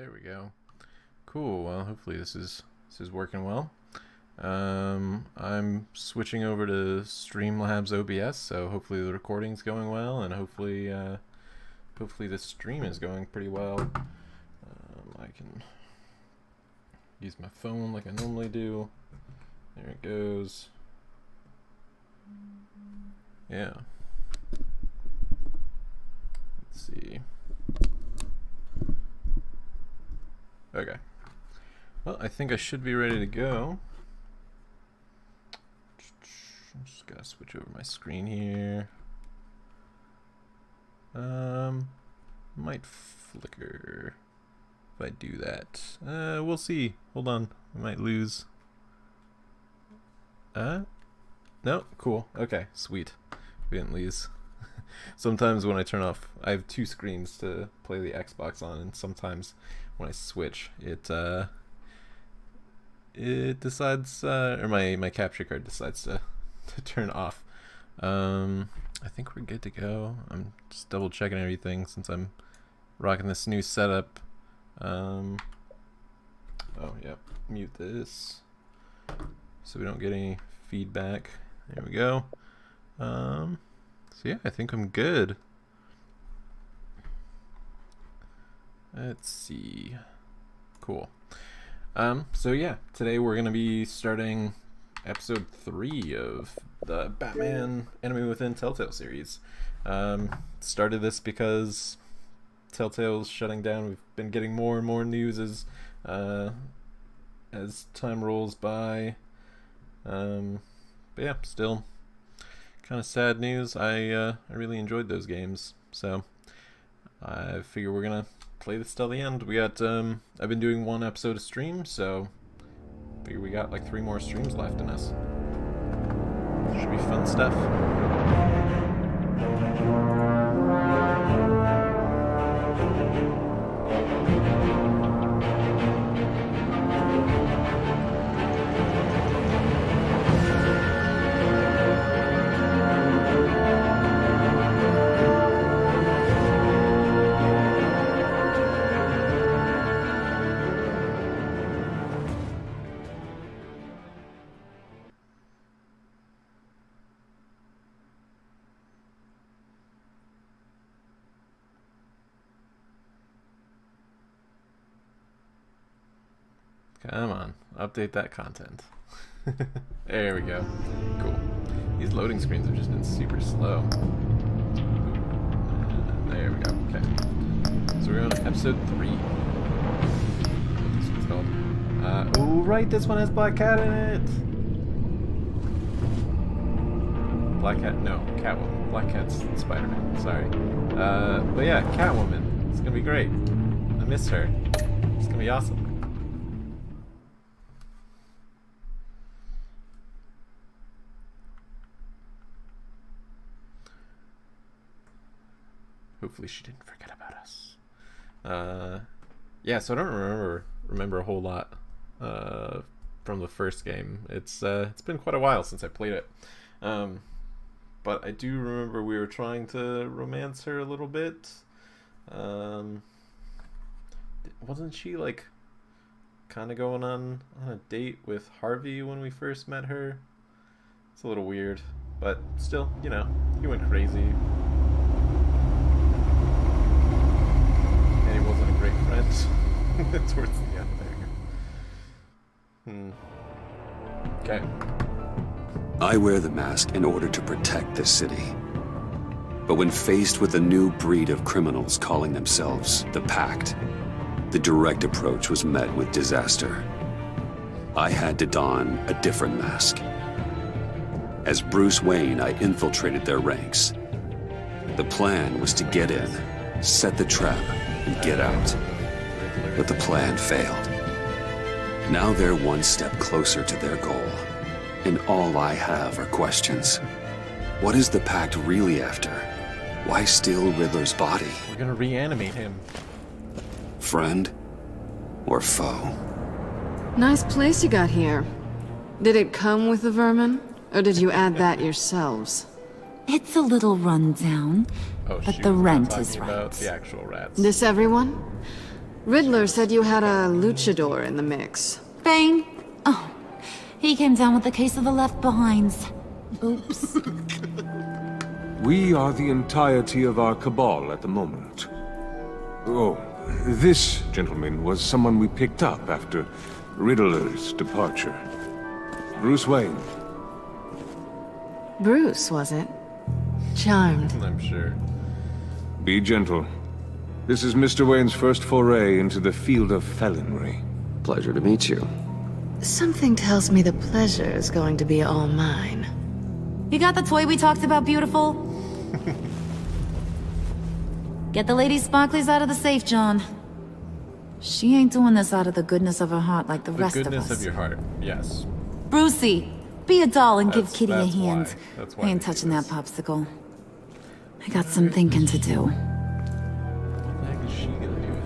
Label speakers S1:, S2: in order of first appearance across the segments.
S1: There we go. Cool. Well, hopefully this is working well. I'm switching over to Streamlabs OBS, so hopefully the recording's going well, and hopefully the stream is going pretty well. I can use my phone like I normally do. There it goes. Yeah. Let's see. Okay. Well, I think I should be ready to go. I'm just gotta switch over my screen here. Might flicker if I do that. We'll see. Hold on. I might lose. No? Cool. Okay, sweet. We didn't lose. Sometimes when I turn off, I have two screens to play the Xbox on, and sometimes when I switch, it decides, or my capture card decides to turn off. I think we're good to go. I'm just double checking everything since I'm rocking this new setup. Oh, yeah, mute this so we don't get any feedback. There we go. So yeah, I think I'm good. Let's see. Cool. So yeah, today we're gonna be starting episode 3 of the Batman Enemy Within Telltale series. Started this because Telltale's shutting down. We've been getting more and more news as time rolls by. But yeah, still kind of sad news. I really enjoyed those games, so I figure we're gonna play this till the end. We got I've been doing one episode of stream, so I figure we got like 3 more streams left in us. Should be fun stuff. Come on, update that content. There we go. Cool. These loading screens have just been super slow. There we go. Okay. So we're on episode 3. What this one's called. Oh, right, this one has Black Cat in it! Black Cat, no, Catwoman. Black Cat's Spider-Man, sorry. But yeah, Catwoman. It's gonna be great. I miss her. It's gonna be awesome. Hopefully she didn't forget about us. Yeah, so I don't remember a whole lot from the first game. It's been quite a while since I played it. But I do remember we were trying to romance her a little bit. Wasn't she like kind of going on a date with Harvey when we first met her? It's a little weird, but still, you know, he went crazy. And he wasn't a great friend towards the end there. Okay.
S2: I wear the mask in order to protect this city. But when faced with a new breed of criminals calling themselves the Pact, the direct approach was met with disaster. I had to don a different mask. As Bruce Wayne, I infiltrated their ranks. The plan was to get in, set the trap, and get out. But the plan failed. Now they're one step closer to their goal. And all I have are questions. What is the Pact really after? Why steal Riddler's body?
S1: We're gonna reanimate him.
S2: Friend or foe?
S3: Nice place you got here. Did it come with the vermin? Or did you add that yourselves?
S4: It's a little run down,
S1: Oh,
S4: but
S1: shoot,
S4: the
S1: we're
S4: rent
S1: talking
S4: is
S1: about
S4: right.
S1: the actual rats.
S3: This everyone? Riddler said you had a luchador in the mix.
S4: Bane? Oh, he came down with a case of the left behinds. Oops.
S5: We are the entirety of our cabal at the moment. Oh, this gentleman was someone we picked up after Riddler's departure. Bruce Wayne.
S3: Bruce, was it? Charmed.
S1: I'm sure.
S5: Be gentle. This is Mr. Wayne's first foray into the field of felonry.
S2: Pleasure to meet you.
S3: Something tells me the pleasure is going to be all mine.
S4: You got the toy we talked about, beautiful? Get the lady sparklies out of the safe, John. She ain't doing this out of the goodness of her heart like the rest of
S1: Goodness
S4: us.
S1: of your heart. Yes.
S4: Brucey, be a doll and give
S1: That's-
S4: Kitty a
S1: that's
S4: hand.
S1: why. That's why
S4: I ain't
S1: we do
S4: touching that
S1: this.
S4: popsicle. I got some thinking to do.
S1: What the heck is she gonna do with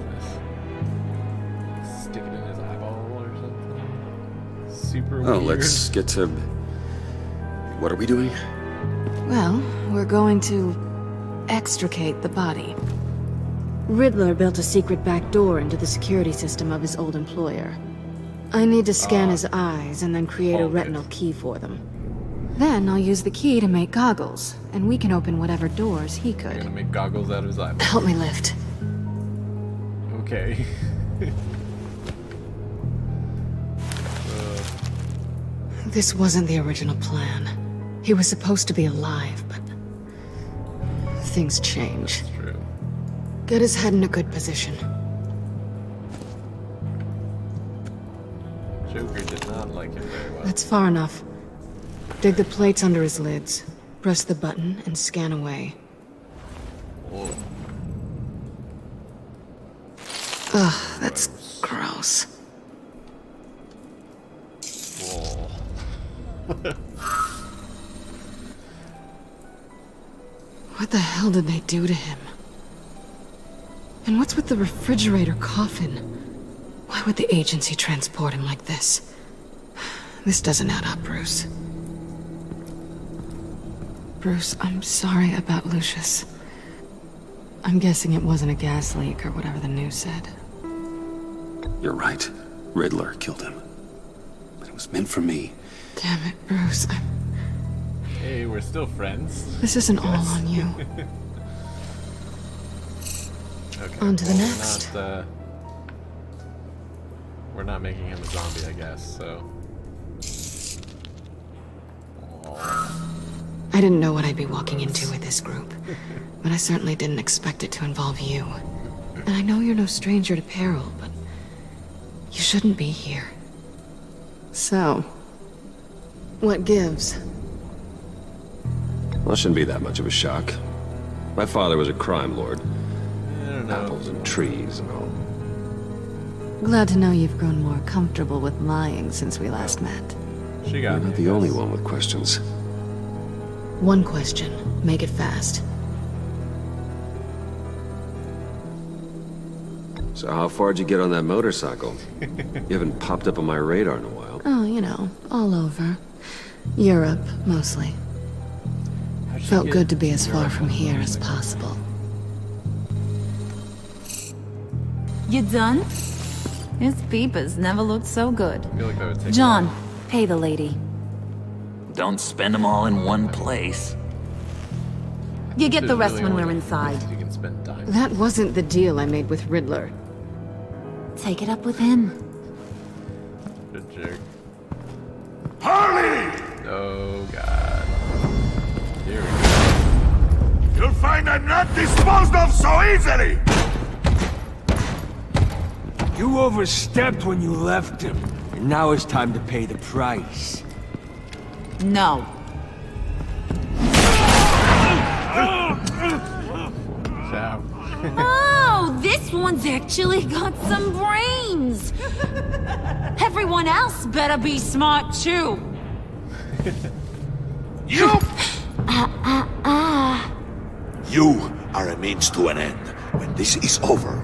S1: this? Stick it in his eyeball or something? Super weird.
S2: Oh, let's get to... What are we doing?
S3: Well, we're going to extricate the body. Riddler built a secret back door into the security system of his old employer. I need to scan his eyes and then create a
S1: hold it.
S3: retinal key for them. Then I'll use the key to make goggles, and we can open whatever doors he
S1: I'm gonna
S3: could.
S1: make goggles out of his eyeball.
S3: Help me lift.
S1: Okay.
S3: This wasn't the original plan. He was supposed to be alive, but things change.
S1: That's true.
S3: Get his head in a good position.
S1: Joker did not like him very well.
S3: That's far enough. Dig the plates under his lids. Press the button and scan away.
S1: Whoa.
S3: Ugh, that's gross.
S1: Whoa.
S3: What the hell did they do to him? And what's with the refrigerator coffin? Why would the agency transport him like this? This doesn't add up, Bruce. Bruce, I'm sorry about Lucius. I'm guessing it wasn't a gas leak or whatever the news said.
S2: You're right. Riddler killed him. But it was meant for me.
S3: Damn it, Bruce.
S1: Hey, we're still friends.
S3: This isn't all on you.
S1: Okay.
S3: On to the
S1: well,
S3: next.
S1: We're not making him a zombie, I guess, so.
S3: I didn't know what I'd be walking into with this group, but I certainly didn't expect it to involve you. And I know you're no stranger to peril, but you shouldn't be here. So, what gives?
S2: Well, it shouldn't be that much of a shock. My father was a crime lord.
S1: I don't know.
S2: Apples and trees and all.
S3: Glad to know you've grown more comfortable with lying since we last met.
S1: She
S2: You're
S1: got me.
S2: not the only one with questions.
S3: One question. Make it fast.
S2: So how far'd you get on that motorcycle? You haven't popped up on my radar in a while.
S3: Oh, you know, all over. Europe, mostly.
S1: How'd she
S3: Felt
S1: get
S3: good to be as far
S1: Europe
S3: from
S1: on the
S3: here as
S1: motorcycle?
S3: possible.
S4: You done? His peepers never looked so good.
S1: I feel like that would take
S4: John, pay the lady.
S6: Don't spend them all in one place.
S4: You get the
S1: There's
S4: rest
S1: really
S4: when we're
S1: only
S4: inside.
S1: You can spend time.
S3: That wasn't the deal I made with Riddler.
S4: Take it up with him.
S1: Good jerk.
S7: Harley!
S1: Oh god. Here we go.
S7: You'll find I'm not disposed of so easily!
S8: You overstepped when you left him, and now it's time to pay the price.
S4: No.
S1: Ciao.
S4: Oh, this one's actually got some brains. Everyone else better be smart too.
S7: You! You are a means to an end. When this is over,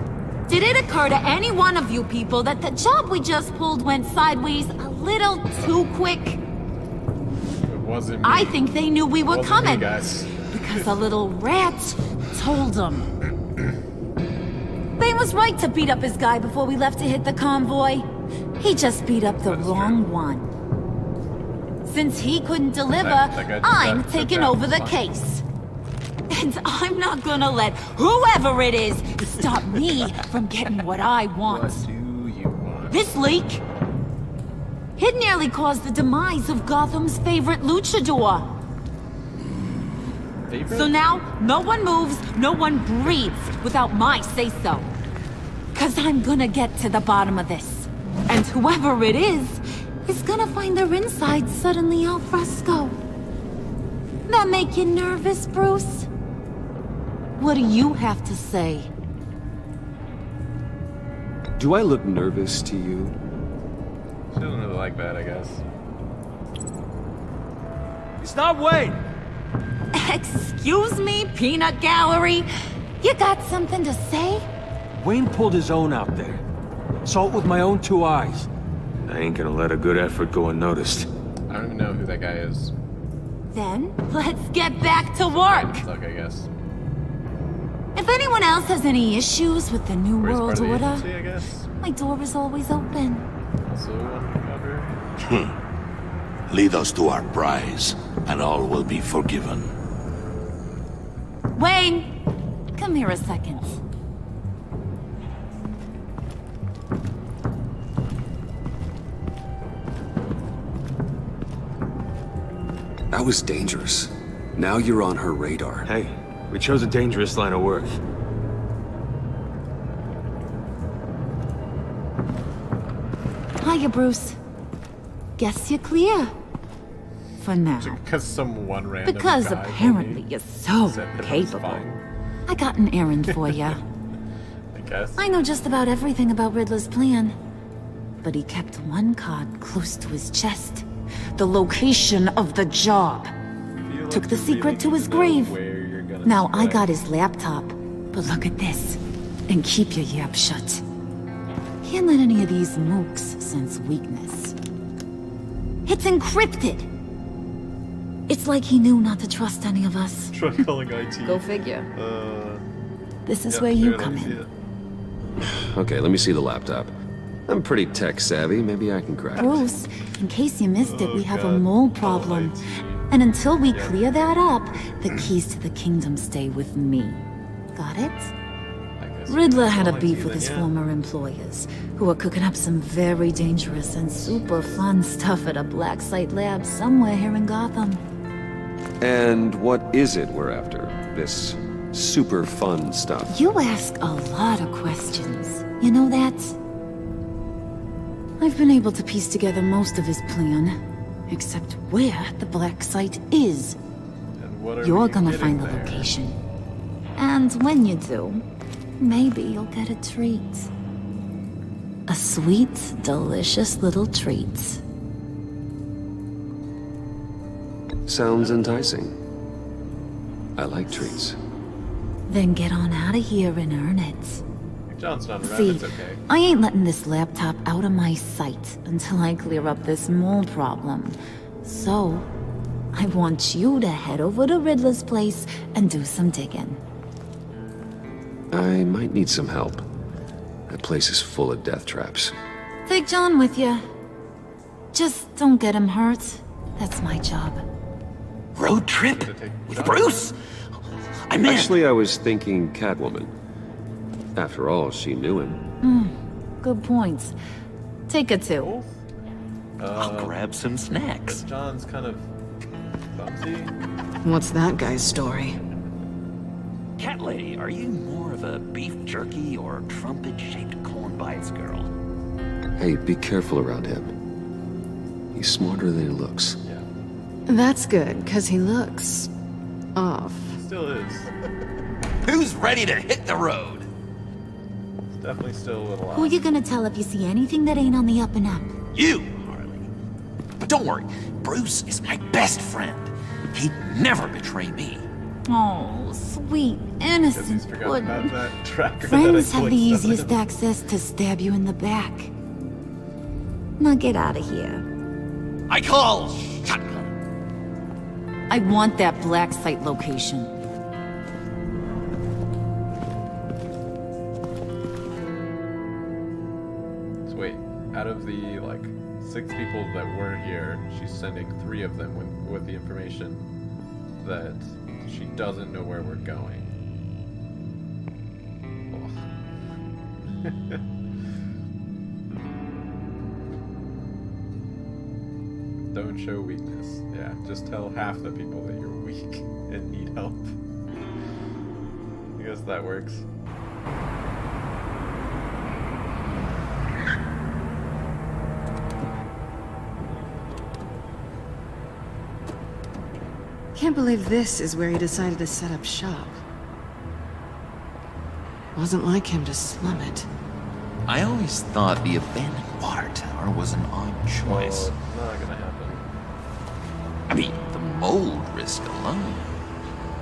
S4: Did it occur to any one of you people that the job we just pulled went sideways a little too quick?
S1: It wasn't me.
S4: I think they knew we were
S1: Wasn't me,
S4: coming.
S1: guys.
S4: Because a little rat told them. They was right to beat up his guy before we left to hit the convoy. He just beat up the wrong one. Since he couldn't deliver,
S1: That guy
S4: I'm
S1: took
S4: taking
S1: that
S4: over the
S1: fine.
S4: case. And I'm not gonna let whoever it is stop me from getting what I want.
S1: What do you want?
S4: This leak, it nearly caused the demise of Gotham's favorite luchador.
S1: Favorite?
S4: So now, no one moves, no one breathes without my say-so. 'Cause I'm gonna get to the bottom of this. And whoever it is gonna find their insides suddenly al fresco. That make you nervous, Bruce? What do you have to say?
S2: Do I look nervous to you?
S1: She doesn't really like that, I guess.
S8: Stop Wayne!
S4: Excuse me, Peanut Gallery? You got something to say?
S8: Wayne pulled his own out there. Saw it with my own 2 eyes.
S5: I ain't gonna let a good effort go unnoticed.
S1: I don't even know who that guy is.
S4: Then, let's get back to work.
S1: Suck, I guess.
S4: If anyone else has any issues with the New
S1: Or he's part
S4: World
S1: of the
S4: Order,
S1: agency, I guess.
S4: my door is always open.
S1: Also undercover.
S7: Lead us to our prize, and all will be forgiven.
S4: Wayne, come here a second.
S2: That was dangerous. Now you're on her radar.
S5: Hey, we chose a dangerous line of work.
S4: Hiya, Bruce. Guess you're clear. For now.
S1: Because some random
S4: Because
S1: guy
S4: apparently you're so
S1: said that it was
S4: capable.
S1: fine,
S4: I got an errand for you.
S1: I guess.
S4: I know just about everything about Riddler's plan. But he kept one card close to his chest. The location of the job.
S1: Feel like
S4: Took the
S1: you
S4: secret
S1: really
S4: to
S1: need
S4: his
S1: know
S4: grave.
S1: where you're gonna
S4: Now I
S1: strike.
S4: got his laptop. But look at this. And keep your yap shut. Can't let any of these mooks sense weakness. It's encrypted. It's like he knew not to trust any of us.
S1: Try calling IT.
S4: Go figure. This is
S1: Yeah,
S4: where you
S1: there,
S4: come
S1: let me
S4: in.
S1: see it.
S2: Okay, let me see the laptop. I'm pretty tech savvy. Maybe I can crack it.
S4: Bruce, in case you missed it, we have a
S1: God.
S4: mole
S1: Oh,
S4: problem.
S1: IT.
S4: And until we clear that up, the keys to the kingdom stay with me. Got it?
S1: I guess
S4: Riddler
S1: it's
S4: had a
S1: all IT
S4: beef with
S1: then,
S4: his
S1: yeah.
S4: former employers, who were cooking up some very dangerous and super fun stuff at a black site lab somewhere here in Gotham.
S2: And what is it we're after? This super fun stuff.
S4: You ask a lot of questions. You know that? I've been able to piece together most of his plan, except where the black site is.
S1: And what are
S4: You're
S1: we
S4: gonna
S1: getting
S4: find the
S1: there?
S4: location. And when you do, maybe you'll get a treat. A sweet, delicious little treat.
S2: Sounds enticing. I like treats.
S4: Then get on out of here and earn it.
S1: John's not around,
S4: See,
S1: it's okay.
S4: I ain't letting this laptop out of my sight until I clear up this mole problem. So, I want you to head over to Riddler's place and do some digging.
S2: I might need some help. That place is full of death traps.
S4: Take John with you. Just don't get him hurt. That's my job.
S6: Road trip?
S1: To take
S6: With
S1: John.
S6: Bruce? I'm in.
S2: Actually, I was thinking Catwoman. After all, she knew him.
S4: Good points. Take a two.
S6: I'll grab some snacks.
S1: John's kind of clumsy.
S3: What's that guy's story?
S6: Cat lady, are you more of a beef jerky or trumpet-shaped corn bites girl?
S2: Hey, be careful around him. He's smarter than he looks.
S1: Yeah,
S3: That's good, because he looks off.
S1: still is.
S6: Who's ready to hit the road?
S1: It's definitely still a little
S4: Who
S1: off.
S4: you gonna tell if you see anything that ain't on the up and up?
S6: You, Harley. But don't worry, Bruce is my best friend. He'd never betray me.
S4: Oh, sweet,
S1: Guess
S4: innocent
S1: he's forgotten about
S4: pudding.
S1: that tracker
S4: Friends
S1: that I
S4: have the
S1: placed on
S4: easiest
S1: him.
S4: access to stab you in the back. Now get out of here.
S6: I call shotgun.
S4: I want that black site location.
S1: Wait, out of the, like, 6 people that were here, she's sending 3 of them with the information that she doesn't know where we're going. Don't show weakness. Yeah, just tell half the people that you're weak and need help. I guess that works.
S3: Can't believe this is where he decided to set up shop. Wasn't like him to slum it.
S6: I always thought the abandoned water tower was an odd choice.
S1: Well, not gonna happen.
S6: I mean, the mold risk alone.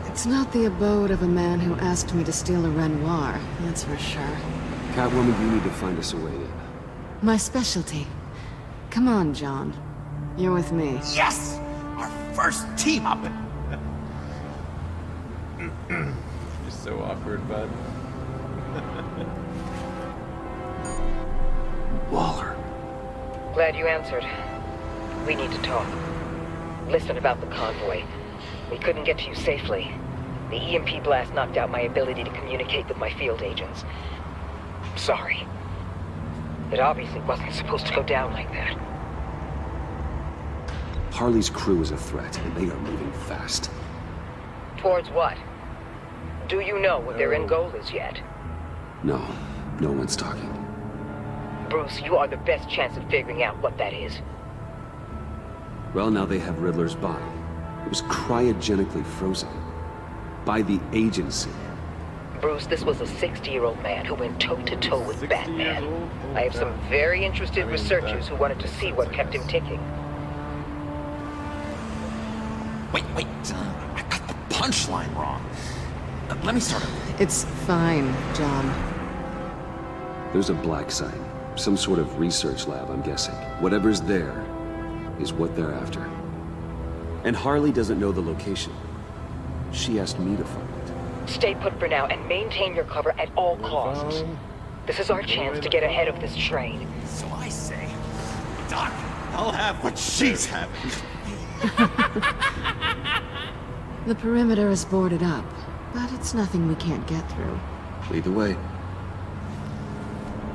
S3: It's not the abode of a man who asked me to steal a Renoir, that's for sure.
S2: Catwoman, you need to find us a way in.
S3: My specialty. Come on, John. You're with me.
S6: Yes! Our first team up!
S1: You're so awkward, bud.
S2: Waller.
S9: Glad you answered. We need to talk. Listen about the convoy. We couldn't get to you safely. The EMP blast knocked out my ability to communicate with my field agents. I'm sorry. It obviously wasn't supposed to go down like that.
S2: Harley's crew is a threat, and they are moving fast.
S9: Towards what? Do you know what their end goal is yet?
S2: No, no one's talking.
S9: Bruce, you are the best chance of figuring out what that is.
S2: Well, now they have Riddler's body. It was cryogenically frozen. By the agency.
S9: Bruce, this was a 60-year-old man who went toe-to-toe with
S1: 60
S9: Batman.
S1: years old?
S9: I have some very interested researchers who wanted to see what kept him ticking.
S6: Wait, I got the punchline wrong. Let me start over.
S3: It's fine, John.
S2: There's a black site. Some sort of research lab, I'm guessing. Whatever's there is what they're after. And Harley doesn't know the location. She asked me to find it.
S9: Stay put for now and maintain your cover at all costs. This is our chance to get ahead of this train.
S6: So I say, Doc, I'll have what she's having.
S3: The perimeter is boarded up, but it's nothing we can't get through.
S2: Lead the way.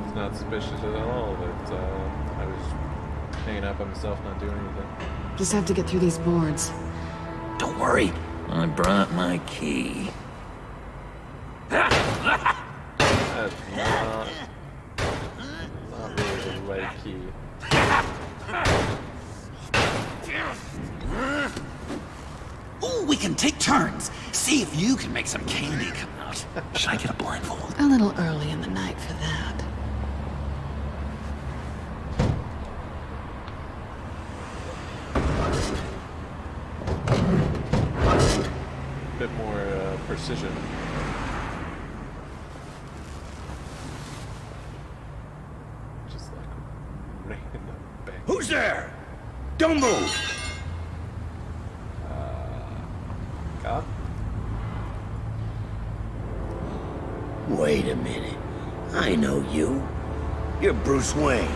S1: It's not suspicious at all that I was hanging out by myself, not doing anything.
S3: Just have to get through these boards.
S6: Don't worry, I brought my key.
S1: That's not really the right key.
S6: Ooh, we can take turns. See if you can make some candy come out. Should I get a blindfold?
S3: A little early in the night for that.
S1: Bit more precision. Just like random bang.
S7: Who's there? Don't move!
S1: Cop?
S7: Wait a minute. I know you. You're Bruce Wayne.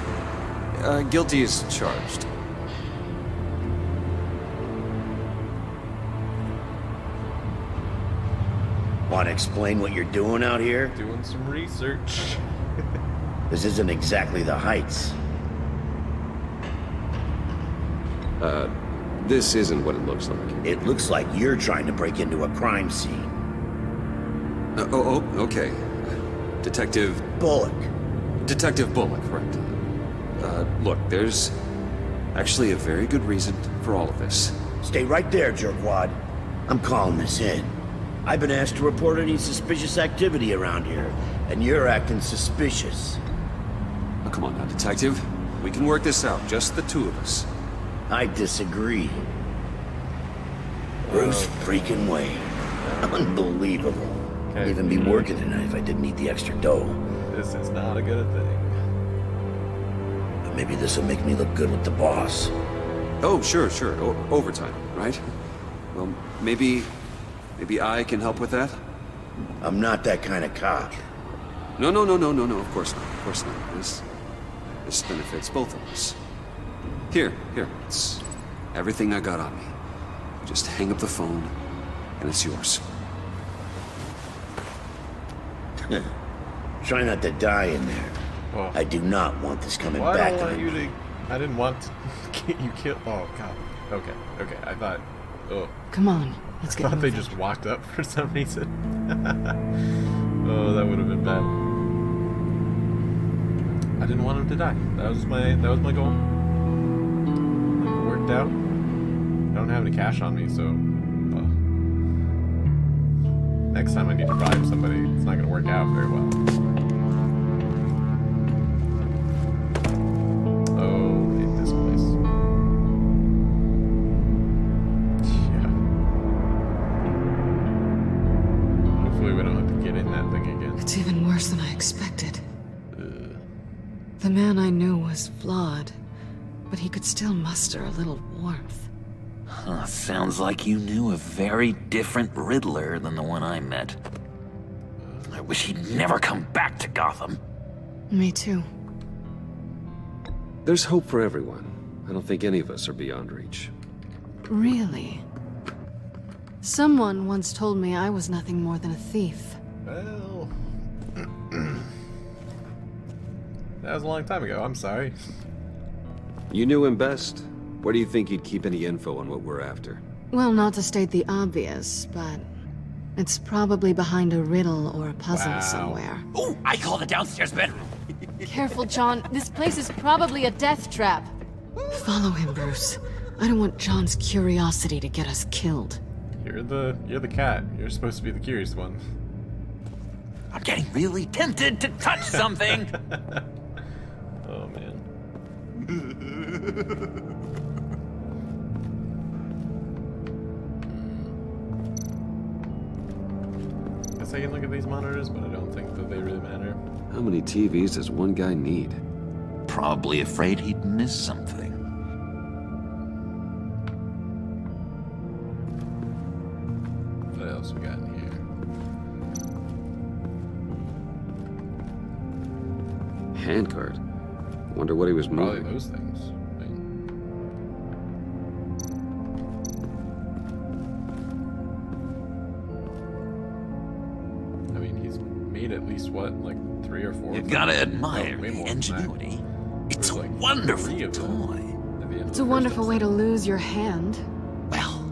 S2: Guilty as charged.
S7: Want to explain what you're doing out here?
S1: Doing some research.
S7: This isn't exactly the Heights.
S2: This isn't what it looks like.
S7: It looks like you're trying to break into a crime scene.
S2: Okay. Detective
S7: Bullock.
S2: Bullock, correct. Look, there's actually a very good reason for all of this.
S7: Stay right there, jerkwad. I'm calling this in. I've been asked to report any suspicious activity around here, and you're acting suspicious.
S2: Oh, come on now, Detective. We can work this out, just the two of us.
S7: I disagree. Bruce freaking Wayne. Unbelievable.
S1: Okay.
S7: I'd even be working tonight if I didn't need the extra dough.
S1: This is not a good thing.
S7: But maybe this will make me look good with the boss.
S2: Oh, sure. Overtime, right? Well, maybe I can help with that?
S7: I'm not that kind of cop.
S2: No, of course not. This This benefits both of us. Here, it's everything I got on me. Just hang up the phone, and it's yours.
S7: Try not to die in there.
S1: Oh.
S7: I do not want this coming
S1: Well, I
S7: back
S1: don't
S7: to
S1: want
S7: me.
S1: you to. I didn't want to get you killed. Oh god. Okay. I thought. Oh.
S3: Come on, let's
S1: I
S3: get
S1: thought they
S3: moving.
S1: just walked up for some reason. Oh, that would have been bad. I didn't want him to die. That was my goal. It worked out. I don't have any cash on me, so next time I need to bribe somebody, it's not gonna work out very well. Oh, hate this place. Yeah. Hopefully we don't have to get in that thing again.
S3: It's even worse than I expected. The man I knew was flawed, but he could still muster a little warmth.
S6: Huh, sounds like you knew a very different Riddler than the one I met. I wish he'd never come back to Gotham.
S3: Me too.
S2: There's hope for everyone. I don't think any of us are beyond reach.
S3: Really? Someone once told me I was nothing more than a thief.
S1: Well, that was a long time ago. I'm sorry.
S2: You knew him best. Where do you think he'd keep any info on what we're after?
S3: Well, not to state the obvious, but it's probably behind a riddle or a puzzle
S1: Wow.
S3: somewhere.
S6: Oh, I call the downstairs bedroom.
S10: Careful, John. This place is probably a death trap.
S3: Follow him, Bruce. I don't want John's curiosity to get us killed.
S1: You're the cat. You're supposed to be the curious one.
S6: I'm getting really tempted to touch something.
S1: Oh man. Guess I can look at these monitors, but I don't think that they really matter.
S2: How many TVs does one guy need?
S6: Probably afraid he'd miss something.
S1: What else we got in here?
S2: Handcart. Wonder what he was
S1: Probably
S2: moving.
S1: those things. I mean, he's made at least what, like 3 or 4.
S6: You
S1: of them?
S6: gotta
S1: No,
S6: admire
S1: way
S6: the
S1: more than that.
S6: ingenuity. It's a
S1: There's like 3
S6: wonderful
S1: of them
S6: toy.
S1: at the end of
S3: It's
S1: the
S3: a
S1: first
S3: wonderful way to
S1: episode.
S3: lose your hand.
S6: Well,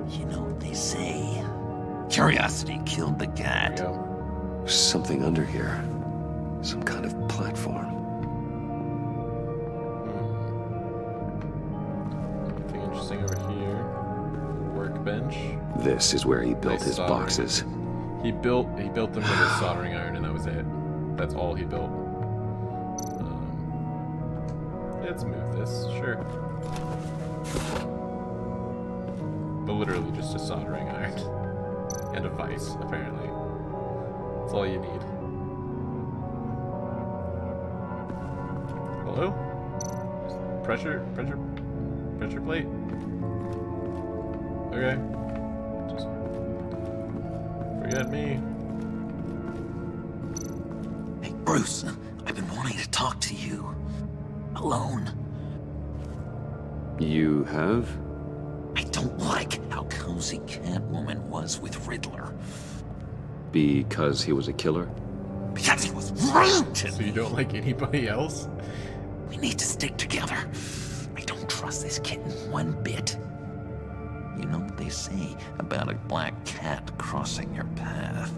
S6: you know what they say. Curiosity killed the
S1: There
S6: cat.
S1: we go.
S2: There's something under here. Some kind of platform.
S1: Anything interesting over here? Workbench.
S2: This is where he built
S1: Nice
S2: his
S1: soldering.
S2: boxes.
S1: He built them with a soldering iron, and that was it. That's all he built. Let's move this, sure. But literally just a soldering iron and a vise, apparently. That's all you need. Hello? Pressure plate. Okay. Just forget me.
S6: Hey, Bruce, I've been wanting to talk to you. Alone.
S2: You have?
S6: I don't like how cozy Catwoman was with Riddler.
S2: Because he was a killer?
S6: Because he was rude to
S1: So
S6: me.
S1: you don't like anybody else?
S6: We need to stick together. I don't trust this kitten one bit. You know what they say about a black cat crossing your path?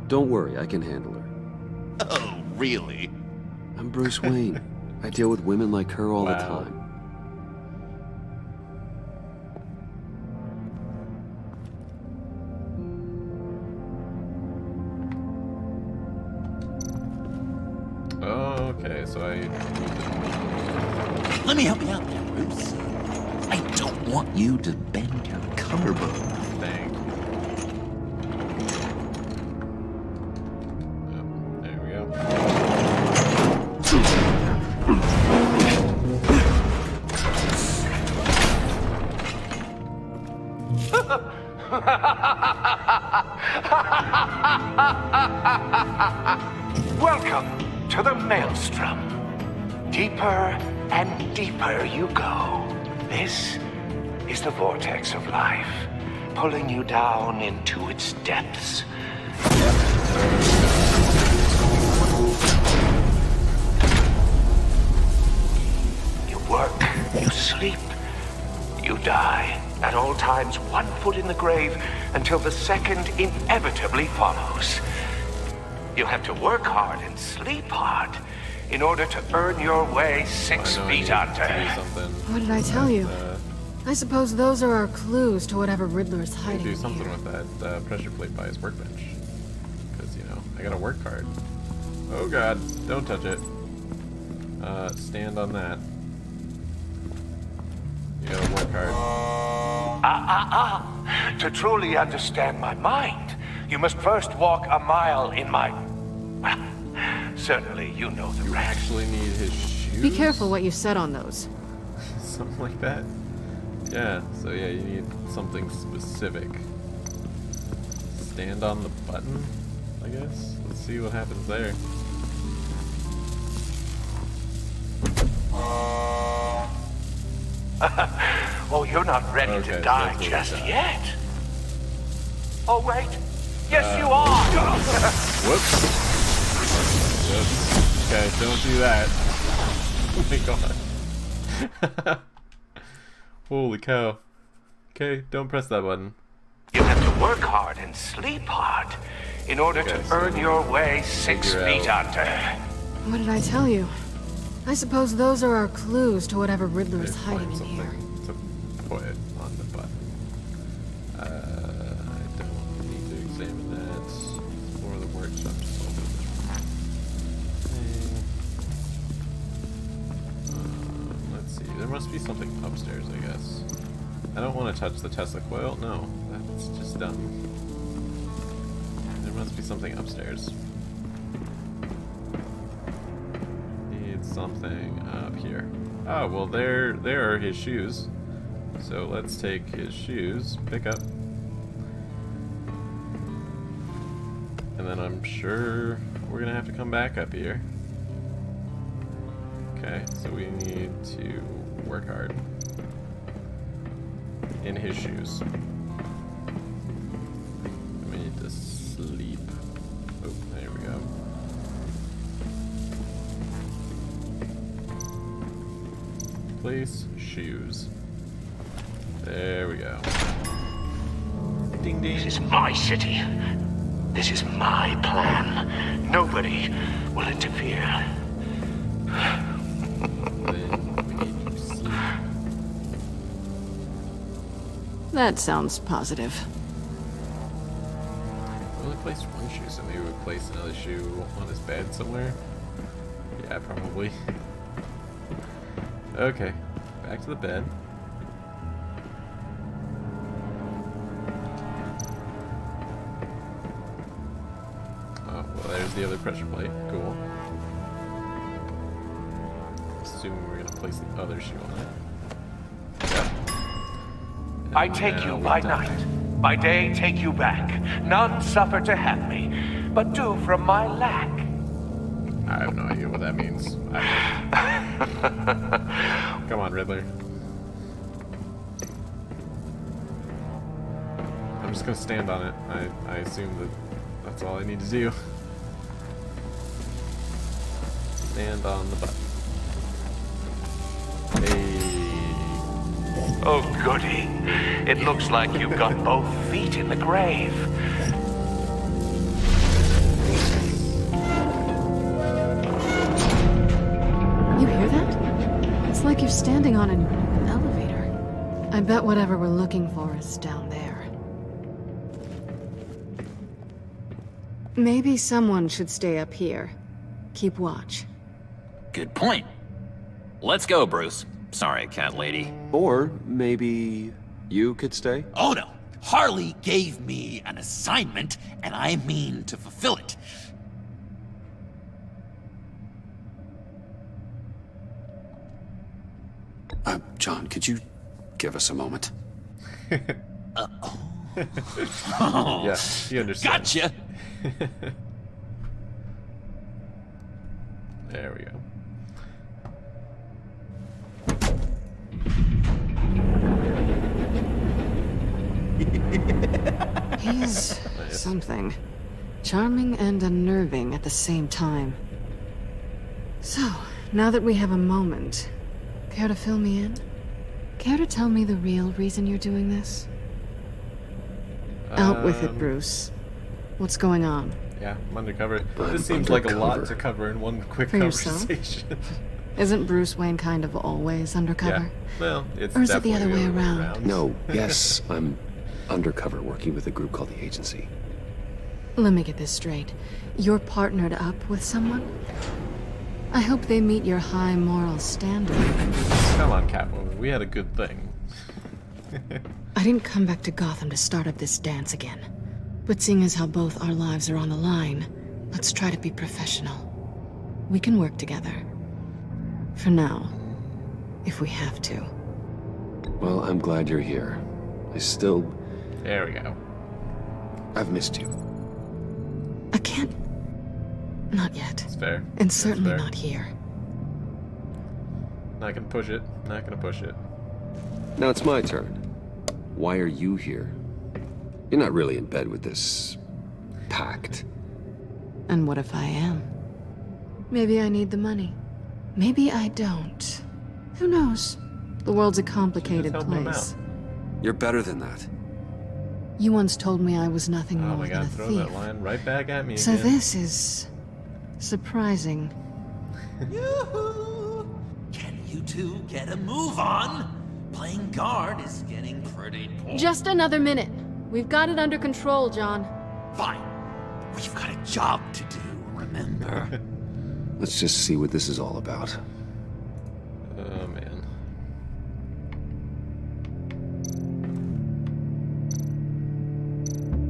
S2: Don't worry, I can handle her.
S6: Oh, really?
S2: I'm Bruce Wayne. I deal with women like her all the
S1: Wow.
S2: time.
S1: Oh, okay, so
S6: Let me help you out there, Bruce. I don't want you to bend your collarbone.
S1: thank you. Oh, there we go.
S8: Welcome to the Maelstrom.
S11: Deeper and deeper you go. This is the vortex of life, pulling you down into its depths. You work, you sleep, you die. At all times, 1 foot in the grave until the second inevitably follows. You have to work hard and sleep hard in order to earn your way 6 feet under.
S3: What did I tell you? I suppose those are our clues to whatever Riddler's hiding
S1: Do
S3: in
S1: something
S3: here.
S1: with that pressure plate by his workbench. Because, you know, I gotta work hard. Oh god, don't touch it. Stand on that. You gotta work hard.
S11: To truly understand my mind, you must first walk a mile in my... Well, certainly you know the rest.
S1: Actually need his shoes?
S3: Be careful what you said on those.
S1: Something like that. Yeah, so yeah, you need something specific. Stand on the button, I guess? Let's see what happens there.
S11: Oh, you're not ready to die just yet. Oh, wait. Yes, you are.
S1: Whoops. Whoops. Okay, don't do that. Oh my god. Holy cow. Okay, don't press that button.
S11: You have to work hard and sleep hard in order to earn your way 6 feet under.
S3: What did I tell you? I suppose those are our clues to whatever Riddler's hiding in here.
S1: To put it on the button. I don't need to examine that for the workshop. Just open this. Let's see. There must be something upstairs, I guess. I don't want to touch the Tesla coil. No, that's just dumb. There must be something upstairs. Need something up here. Oh, well, there are his shoes. So let's take his shoes, pick up. And then I'm sure we're gonna have to come back up here. Okay, so we need to work hard. In his shoes. We need to sleep. Oh, there we go. Place shoes. There we go. Ding ding.
S11: This is my city. This is my plan. Nobody will interfere.
S3: That sounds positive.
S1: We only placed one shoe, so maybe we place another shoe on his bed somewhere? Yeah, probably. Okay, back to the bed. Oh, well, there's the other pressure plate. Cool. Assuming we're gonna place the other shoe on it.
S11: I take you by night. By day, take you back. None suffer to have me, but do from my lack.
S1: I have no idea what that means. Come on, Riddler. I'm just gonna stand on it. I assume that that's all I need to do. Stand on the button. Hey.
S11: Oh, goody. It looks like you've got both feet in the grave.
S3: You hear that? It's like you're standing on an elevator. I bet whatever we're looking for is down there. Maybe someone should stay up here. Keep watch.
S6: Good point. Let's go, Bruce. Sorry, cat lady.
S2: Or maybe you could stay?
S6: Oh no. Harley gave me an assignment, and I mean to fulfill it.
S2: John, could you give us a moment?
S1: Yeah, you understand.
S6: Gotcha!
S1: There we go.
S3: He's something. Charming and unnerving at the same time. So, now that we have a moment, care to fill me in? Care to tell me the real reason you're doing this? Out with it, Bruce. What's going on?
S1: Yeah, I'm undercover.
S2: I'm
S1: This seems like a lot
S2: undercover.
S1: to cover in one quick
S3: For yourself?
S1: conversation.
S3: Isn't Bruce Wayne kind of always undercover?
S1: Yeah, well, it's
S3: Or is it the other
S1: definitely
S3: way around?
S2: No, yes, I'm undercover working with a group called the Agency.
S3: Let me get this straight. You're partnered up with someone? I hope they meet your high moral standard.
S1: Come on, Catwoman. We had a good thing.
S3: I didn't come back to Gotham to start up this dance again. But seeing as how both our lives are on the line, let's try to be professional. We can work together. For now. If we have to.
S2: Well, I'm glad you're here.
S1: There we go.
S2: I've missed you.
S3: I can't... Not yet.
S1: It's fair.
S3: And
S1: It's
S3: certainly
S1: fair.
S3: not here.
S1: Not gonna push it. Not gonna push it.
S2: Now it's my turn. Why are you here? You're not really in bed with this... pact.
S3: And what if I am? Maybe I need the money. Maybe I don't. Who knows? The world's a complicated
S1: helping him
S3: place.
S2: You're better than that.
S3: You once told me I was nothing
S1: Oh
S3: more
S1: my
S3: than a
S1: god, throw
S3: thief.
S1: that line right back at me
S3: So
S1: again.
S3: this is... surprising.
S6: Yoo-hoo! Can you two get a move on? Playing guard is getting pretty boring.
S10: Just another minute. We've got it under control, John.
S6: Fine. We've got a job to do, remember?
S2: Let's just see what this is all about.
S1: Oh man.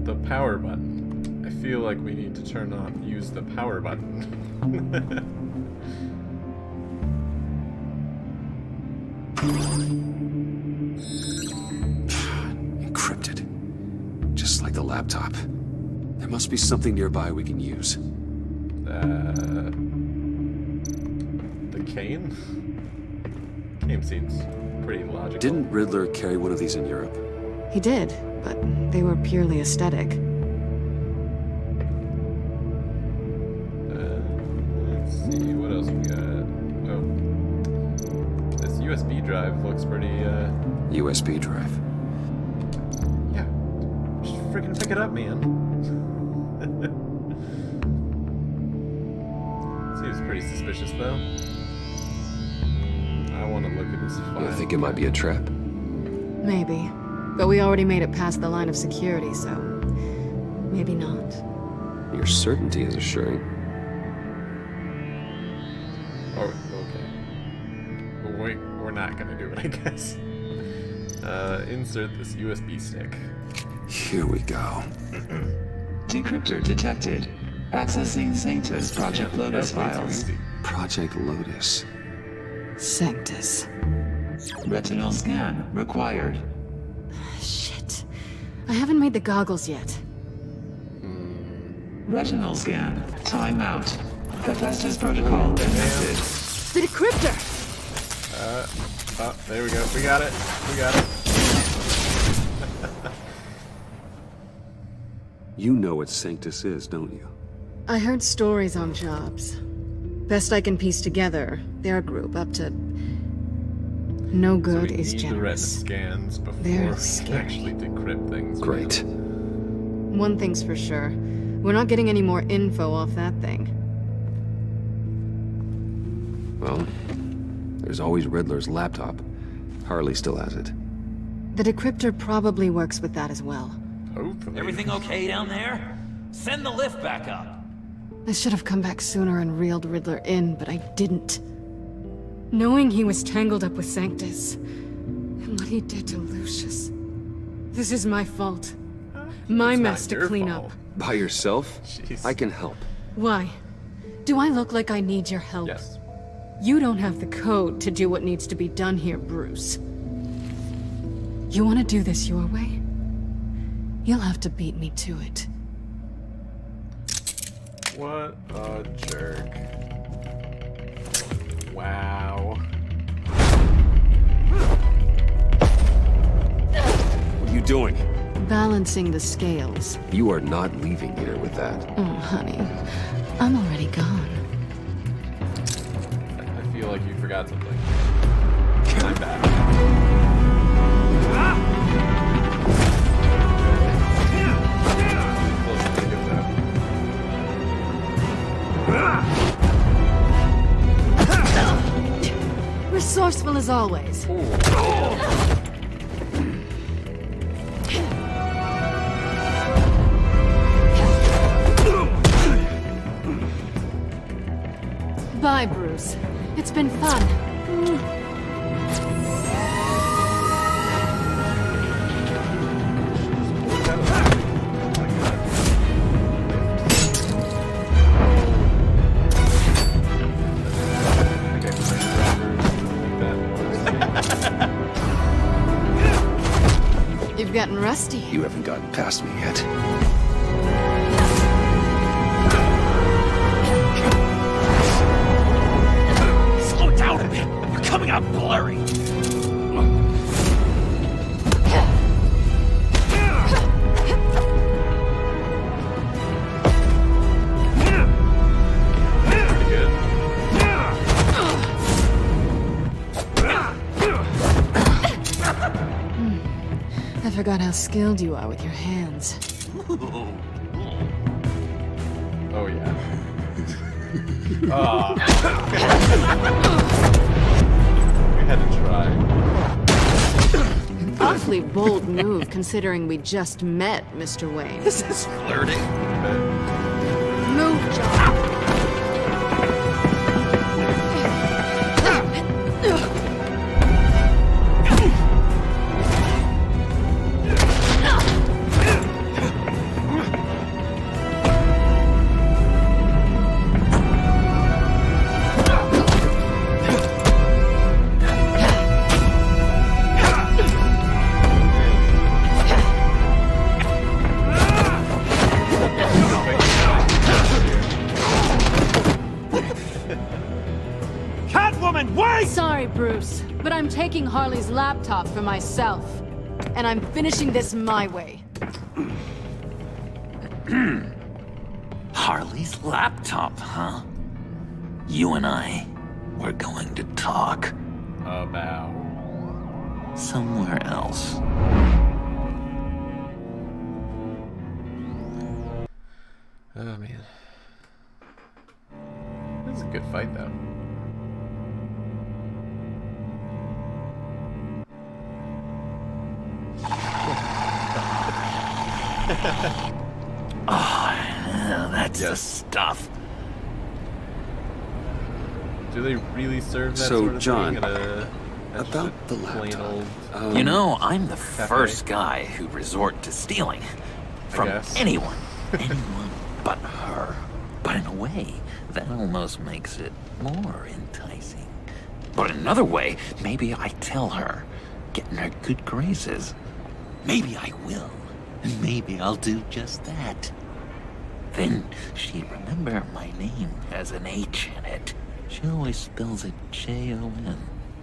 S1: The power button. I feel like we need to use the power button.
S2: Encrypted. Just like the laptop. There must be something nearby we can use.
S1: The cane? Cane seems pretty logical.
S2: Didn't Riddler carry one of these in Europe?
S3: He did, but they were purely aesthetic.
S1: Let's see, what else we got? Oh. This USB drive looks pretty,
S2: USB drive.
S1: yeah. Just freaking pick it up, man. Seems pretty suspicious, though. I want to look at this file.
S2: I think it might be a trap.
S3: Maybe. But we already made it past the line of security, so... maybe not.
S2: Your certainty is assuring.
S1: Oh, okay. Well, we're not gonna do it, I guess. Insert this USB stick.
S2: Here we go.
S12: Decryptor detected. Accessing Sanctus Project Lotus
S1: That's way too
S12: files.
S1: easy.
S2: Project Lotus.
S3: Sanctus.
S12: Retinal scan required.
S3: Shit. I haven't made the goggles yet.
S12: Retinal scan. Timeout. Hephaestus protocol detected.
S3: The decryptor!
S1: Oh, there we go. We got it. We got it.
S2: You know what Sanctus is, don't you?
S3: I heard stories on jobs. Best I can piece together, they're a group up to... no
S1: So
S3: good
S1: we
S3: is
S1: need the retina
S3: generous.
S1: scans before
S3: They're
S1: we can
S3: scary.
S1: actually decrypt things.
S2: Great.
S3: One thing's for sure. We're not getting any more info off that thing.
S2: Well, there's always Riddler's laptop. Harley still has it.
S3: The decryptor probably works with that as well.
S1: Hopefully.
S6: Everything okay down there? Send the lift back up.
S3: I should have come back sooner and reeled Riddler in, but I didn't. Knowing he was tangled up with Sanctus, and what he did to Lucius. This is my fault. My
S1: It's
S3: mess
S1: not
S3: to
S1: your
S3: clean
S1: fault.
S3: up.
S2: By yourself?
S1: Jeez.
S2: I can help.
S3: Why? Do I look like I need your help?
S1: Yes.
S3: You don't have the code to do what needs to be done here, Bruce. You want to do this your way? You'll have to beat me to it.
S1: What a jerk. Wow.
S2: What are you doing?
S3: balancing the scales.
S2: You are not leaving here with that.
S3: Oh, honey. I'm already gone.
S1: I feel like you forgot something. I'm back.
S10: Resourceful as always. Bye, Bruce. It's been fun.
S3: You've gotten rusty.
S2: You haven't gotten past me yet.
S6: Slow down a bit. You're coming out blurry.
S3: I forgot how skilled you are with your hands.
S1: Oh yeah. Ah. We had to try.
S3: Awfully bold move considering we just met, Mr. Wayne.
S6: This is flirting.
S3: Move, John.
S10: Sorry, Bruce, but I'm taking Harley's laptop for myself. And I'm finishing this my way.
S6: Harley's laptop, huh? You and I, we're going to talk.
S1: About
S6: somewhere else.
S1: Oh man. This is a good fight though.
S6: Oh, that's the stuff.
S1: Do they really serve that
S2: So,
S1: sort of
S2: John,
S1: thing at a
S2: about the
S1: plain
S2: laptop.
S1: old
S6: You know, I'm the
S1: cafe?
S6: first guy who resort to stealing. From
S1: guess.
S6: anyone. Anyone but her. But in a way, that almost makes it more enticing. But in another way, maybe I tell her, get in her good graces. Maybe I will. And maybe I'll do just that. Then she'd remember my name has an H in it. She always spells it J-O-N.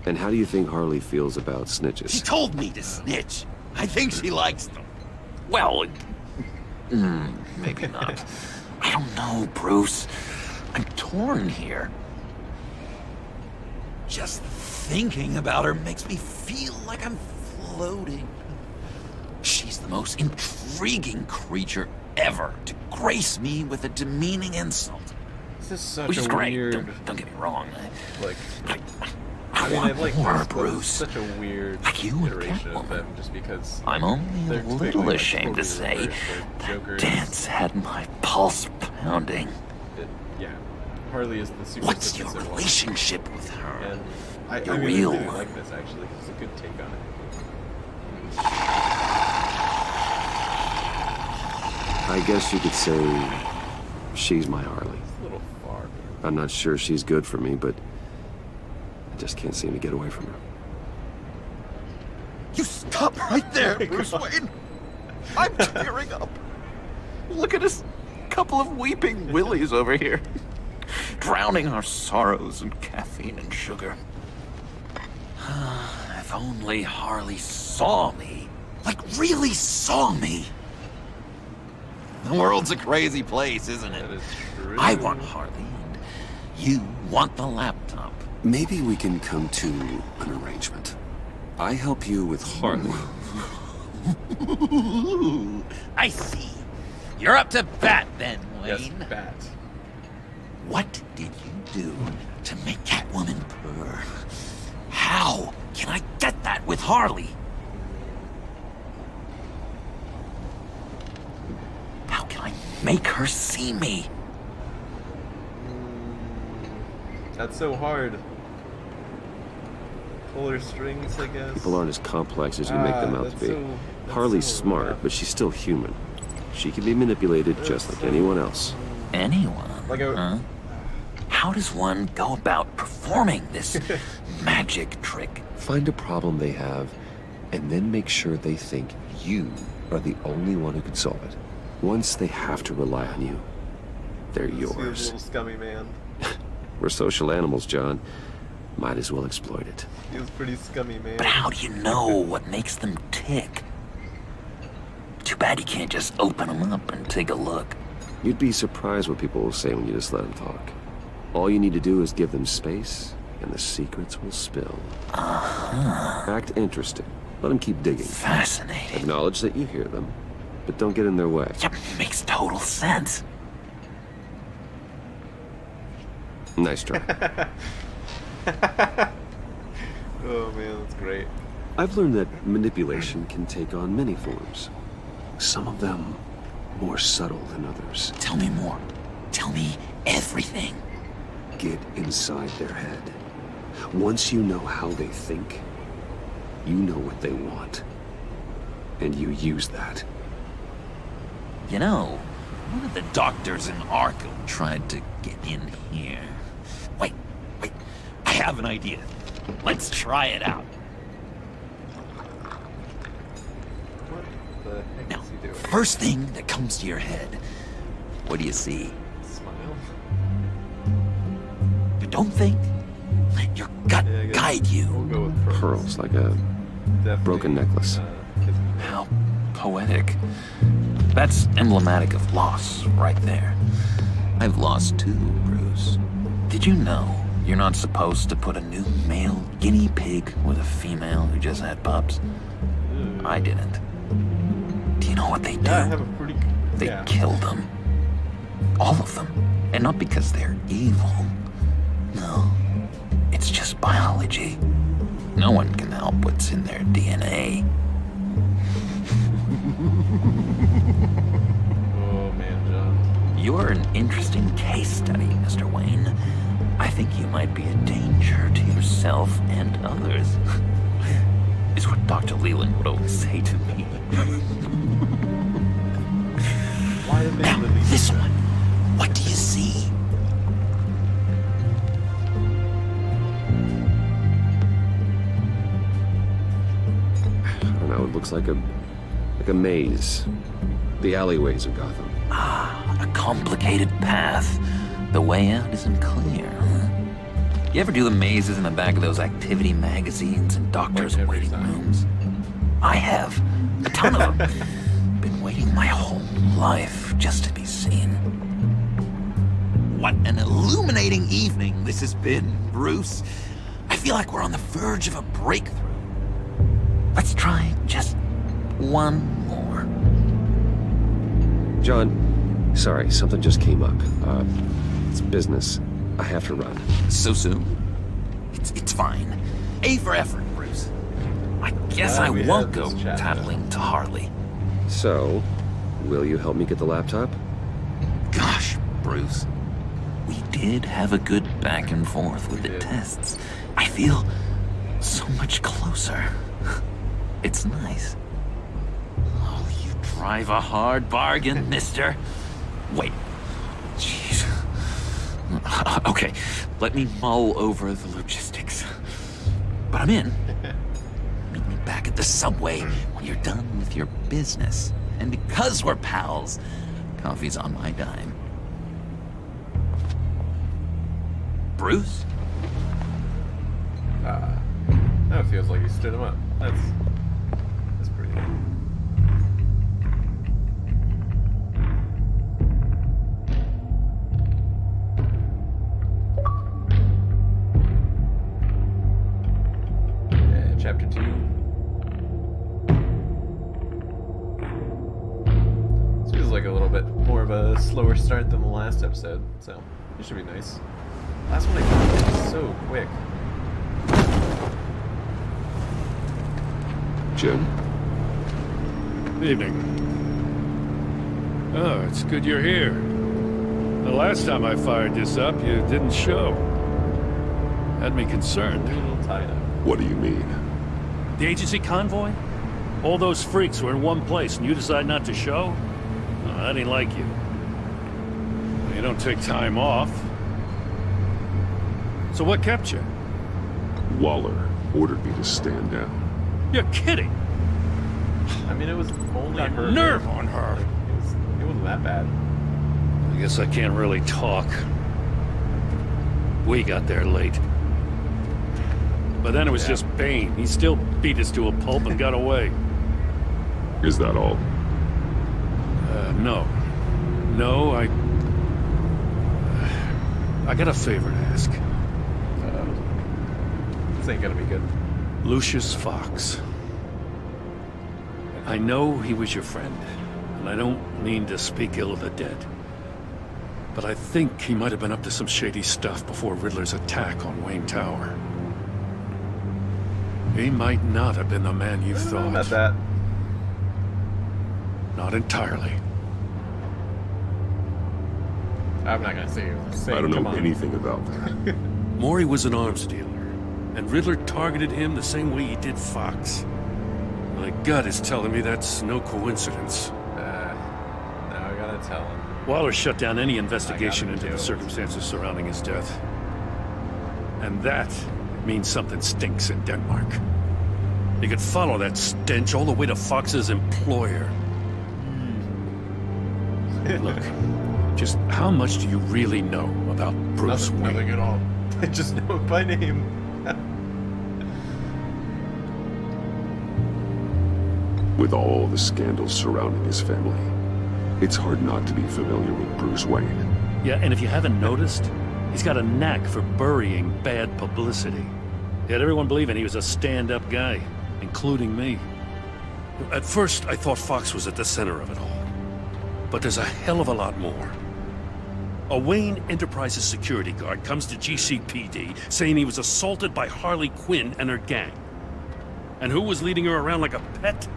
S2: And how do you think Harley feels about snitches?
S6: She told me to snitch. I think she likes them. Well, maybe not. I don't know, Bruce. I'm torn here. Just thinking about her makes me feel like I'm floating. She's the most intriguing creature ever to grace me with a demeaning insult.
S1: This is such
S6: Which
S1: a
S6: is great.
S1: weird.
S6: Don't get me wrong.
S1: Like,
S6: I
S1: mean,
S6: want
S1: I like
S6: more,
S1: this, but
S6: Bruce.
S1: it's such a weird
S6: Like you and
S1: iteration of
S6: Catwoman.
S1: them, just because
S6: I'm only
S1: they're
S6: a
S1: typically,
S6: little
S1: like,
S6: ashamed to
S1: totally
S6: say
S1: reversed, where
S6: that
S1: Joker's-
S6: dance had my pulse pounding.
S1: Yeah, Harley is the super
S6: What's your
S1: submissive one.
S6: relationship with her?
S1: And I
S6: You're
S1: really,
S6: real.
S1: really like this actually. It's a good take on it.
S2: I guess you could say she's my Harley.
S1: It's a little far. Man.
S2: I'm not sure she's good for me, but I just can't seem to get away from her.
S6: You stop right there, Bruce Wayne. I'm tearing up. Look at us, couple of weeping willies over here, drowning our sorrows in caffeine and sugar. If only Harley saw me Like, really saw me. The world's a crazy place, isn't it?
S1: That is true.
S6: I want Harley, and you want the laptop.
S2: Maybe we can come to an arrangement. I help you with Harley.
S6: I see. You're up to bat then,
S1: Yes,
S6: Wayne.
S1: bat.
S6: What did you do to make Catwoman purr? How can I get that with Harley? How can I make her see me?
S1: That's so hard. Pull her strings, I guess.
S2: People aren't as complex as you make them out to be. Harley's smart, but she's still human. She can be manipulated just like anyone else.
S6: Anyone?
S1: Like a...
S6: Huh? How does one go about performing this magic trick?
S2: Find a problem they have, and then make sure they think you are the only one who can solve it. Once they have to rely on you, they're
S1: This
S2: yours.
S1: little scummy man.
S2: We're social animals, John. Might as well exploit it.
S1: He was pretty scummy, man.
S6: But how do you know what makes them tick? Too bad you can't just open them up and take a look.
S2: You'd be surprised what people will say when you just let them talk. All you need to do is give them space, and the secrets will spill. Act interested. Let them keep digging.
S6: Fascinating.
S2: Acknowledge that you hear them, but don't get in their way.
S6: Yeah, makes total sense.
S2: Nice try.
S1: Oh man, that's great.
S2: I've learned that manipulation can take on many forms. Some of them more subtle than others.
S6: Tell me more. Tell me everything.
S2: Get inside their head. Once you know how they think, you know what they want. And you use that.
S6: You know, one of the doctors in Arkham tried to get in here. Wait. I have an idea. Let's try it out.
S1: What the heck
S6: Now,
S1: is he doing?
S6: first thing that comes to your head. What do you see?
S1: Smile?
S6: But don't think. Let your gut
S1: Yeah, I guess
S6: guide you.
S1: We'll go with pearls.
S2: Pearls, like a
S1: Definitely,
S2: broken necklace.
S1: kissing.
S6: How poetic. That's emblematic of loss, right there. I've lost too, Bruce. Did you know you're not supposed to put a new male guinea pig with a female who just had pups? I didn't. Do you know what they do?
S1: Yeah, I have a pretty...
S6: They
S1: yeah.
S6: kill them. All of them. And not because they're evil. No. It's just biology. No one can help what's in their DNA.
S1: Oh man, John.
S6: You're an interesting case study, Mr. Wayne. I think you might be a danger to yourself and others. Is what Dr. Leland would always say to me.
S1: Why did they
S6: Now,
S1: release
S6: this one. What do you see?
S2: I don't know, it looks like a maze. The alleyways of Gotham.
S6: Ah, a complicated path. The way out isn't clear, huh? You ever do the mazes in the back of those activity magazines and doctors'
S1: Like every
S6: waiting
S1: time.
S6: rooms? I have. A ton of them. Been waiting my whole life just to be seen. What an illuminating evening this has been, Bruce. I feel like we're on the verge of a breakthrough. Let's try just one more.
S2: John, sorry, something just came up. It's business. I have to run.
S6: So soon? It's fine. A for effort, Bruce. I guess I
S1: we
S6: won't
S1: had
S6: go
S1: this chat,
S6: tattling to Harley.
S2: So, will you help me get the laptop?
S6: Gosh, Bruce. We did have a good back and forth with the
S1: did.
S6: tests. I feel so much closer. It's nice. Oh, you drive a hard bargain, mister. Wait. Jeez. Okay, let me mull over the logistics. But I'm in. Meet me back at the subway when you're done with your business. And because we're pals, coffee's on my dime. Bruce?
S1: That feels like you stood him up. That's pretty good. Chapter 2. This feels like a little bit more of a slower start than the last episode, so it should be nice. Last one I did so quick.
S5: Jim?
S13: Evening. Oh, it's good you're here. The last time I fired this up, you didn't show. Had me concerned.
S1: A little tied up.
S5: What do you mean?
S13: The agency convoy? All those freaks were in one place and you decide not to show? Oh, that ain't like you. You don't take time off. So what kept you?
S5: Waller ordered me to stand down.
S13: You're kidding!
S1: I mean, it was only
S13: Got
S1: her.
S13: nerve on her!
S1: It wasn't that bad.
S13: I guess I can't really talk. We got there late. But then it was just Bane. He still beat us to a pulp and got away.
S5: Is that all?
S13: No. No, I got a favor to ask.
S1: This ain't gonna be good.
S13: Lucius Fox. I know he was your friend, and I don't mean to speak ill of the dead. But I think he might have been up to some shady stuff before Riddler's attack on Wayne Tower. He might not have been the man you thought.
S1: About that.
S13: Not entirely.
S1: I'm not gonna say
S5: I don't know anything about that.
S13: Maury was an arms dealer, and Riddler targeted him the same way he did Fox. My gut is telling me that's no coincidence.
S1: Now I gotta tell him.
S13: Waller shut down any investigation into the circumstances surrounding his death. And that means something stinks in Denmark. You could follow that stench all the way to Fox's employer. Look, just how much do you really know about Bruce Wayne?
S1: Nothing at all. I just know it by name.
S5: With all the scandals surrounding his family, it's hard not to be familiar with Bruce Wayne.
S13: Yeah, and if you haven't noticed, he's got a knack for burying bad publicity. He had everyone believing he was a stand-up guy, including me. At first, I thought Fox was at the center of it all. But there's a hell of a lot more. A Wayne Enterprises security guard comes to GCPD saying he was assaulted by Harley Quinn and her gang. And who was leading her around like a pet?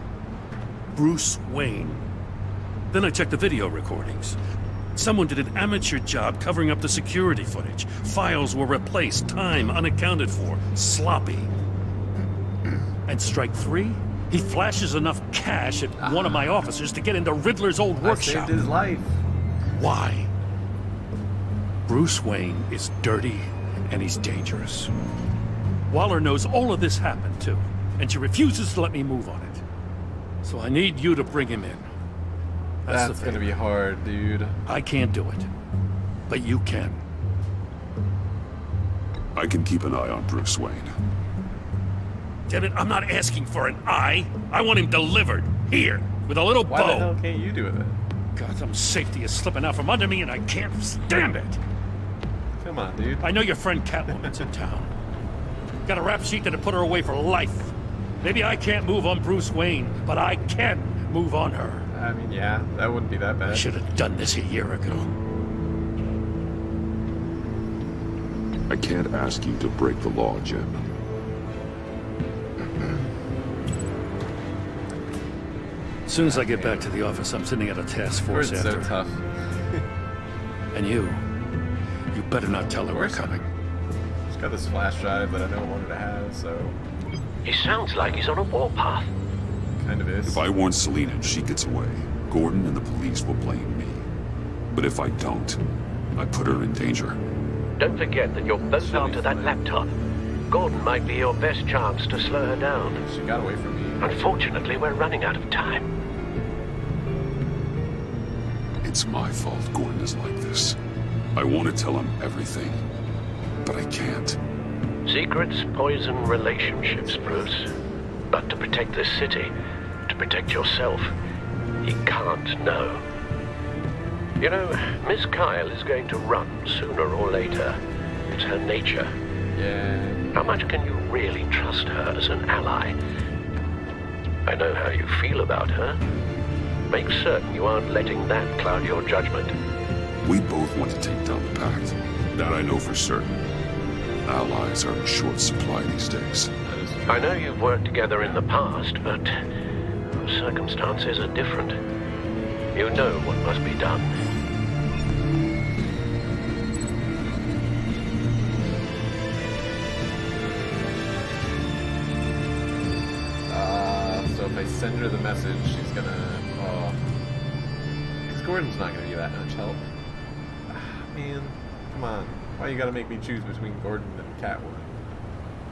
S13: Bruce Wayne. Then I checked the video recordings. Someone did an amateur job covering up the security footage. Files were replaced, time unaccounted for, sloppy. And strike three? He flashes enough cash at one of my officers to get into Riddler's old workshop.
S1: I saved his life.
S13: Why? Bruce Wayne is dirty and he's dangerous. Waller knows all of this happened too, and she refuses to let me move on it. So I need you to bring him in.
S1: That's gonna be hard, dude.
S13: I can't do it, but you can.
S5: I can keep an eye on Bruce Wayne.
S13: Damn it, I'm not asking for an eye. I want him delivered, here, with a little bow.
S1: Why the hell can't you do it then?
S13: God, some safety is slipping out from under me and I can't stand it.
S1: Come on, dude.
S13: I know your friend Catwoman's in town. Got a rap sheet that'll put her away for life. Maybe I can't move on Bruce Wayne, but I can move on her.
S1: I mean, yeah, that wouldn't be that bad.
S13: I should have done this a year ago.
S5: I can't ask you to break the law, Jim.
S13: As soon as I get back to the office, I'm sending out a task force
S1: It's
S13: after
S1: so tough.
S13: And you better not tell her we're coming.
S1: She's got this flash drive that I don't want her to have, so...
S11: He sounds like he's on a warpath.
S1: Kind of is.
S5: If I warn Selina and she gets away, Gordon and the police will blame me. But if I don't, I put her in danger.
S11: Don't forget that you're both after that laptop. Gordon might be your best chance to slow her down.
S1: She got away from me.
S11: Unfortunately, we're running out of time.
S5: It's my fault Gordon is like this. I want to tell him everything, but I can't.
S11: Secrets poison relationships, Bruce. But to protect this city, to protect yourself, he can't know. You know, Miss Kyle is going to run sooner or later. It's her nature.
S1: Yeah.
S11: How much can you really trust her as an ally? I know how you feel about her. Make certain you aren't letting that cloud your judgment.
S2: We both want to take down the Pact. That I know for certain. Allies are in short supply these days.
S11: I know you've worked together in the past, but circumstances are different. You know what must be done.
S1: So if I send her the message, she's gonna... Oh. Because Gordon's not gonna be that much help. Man, come on. Why you gotta make me choose between Gordon and Catwoman?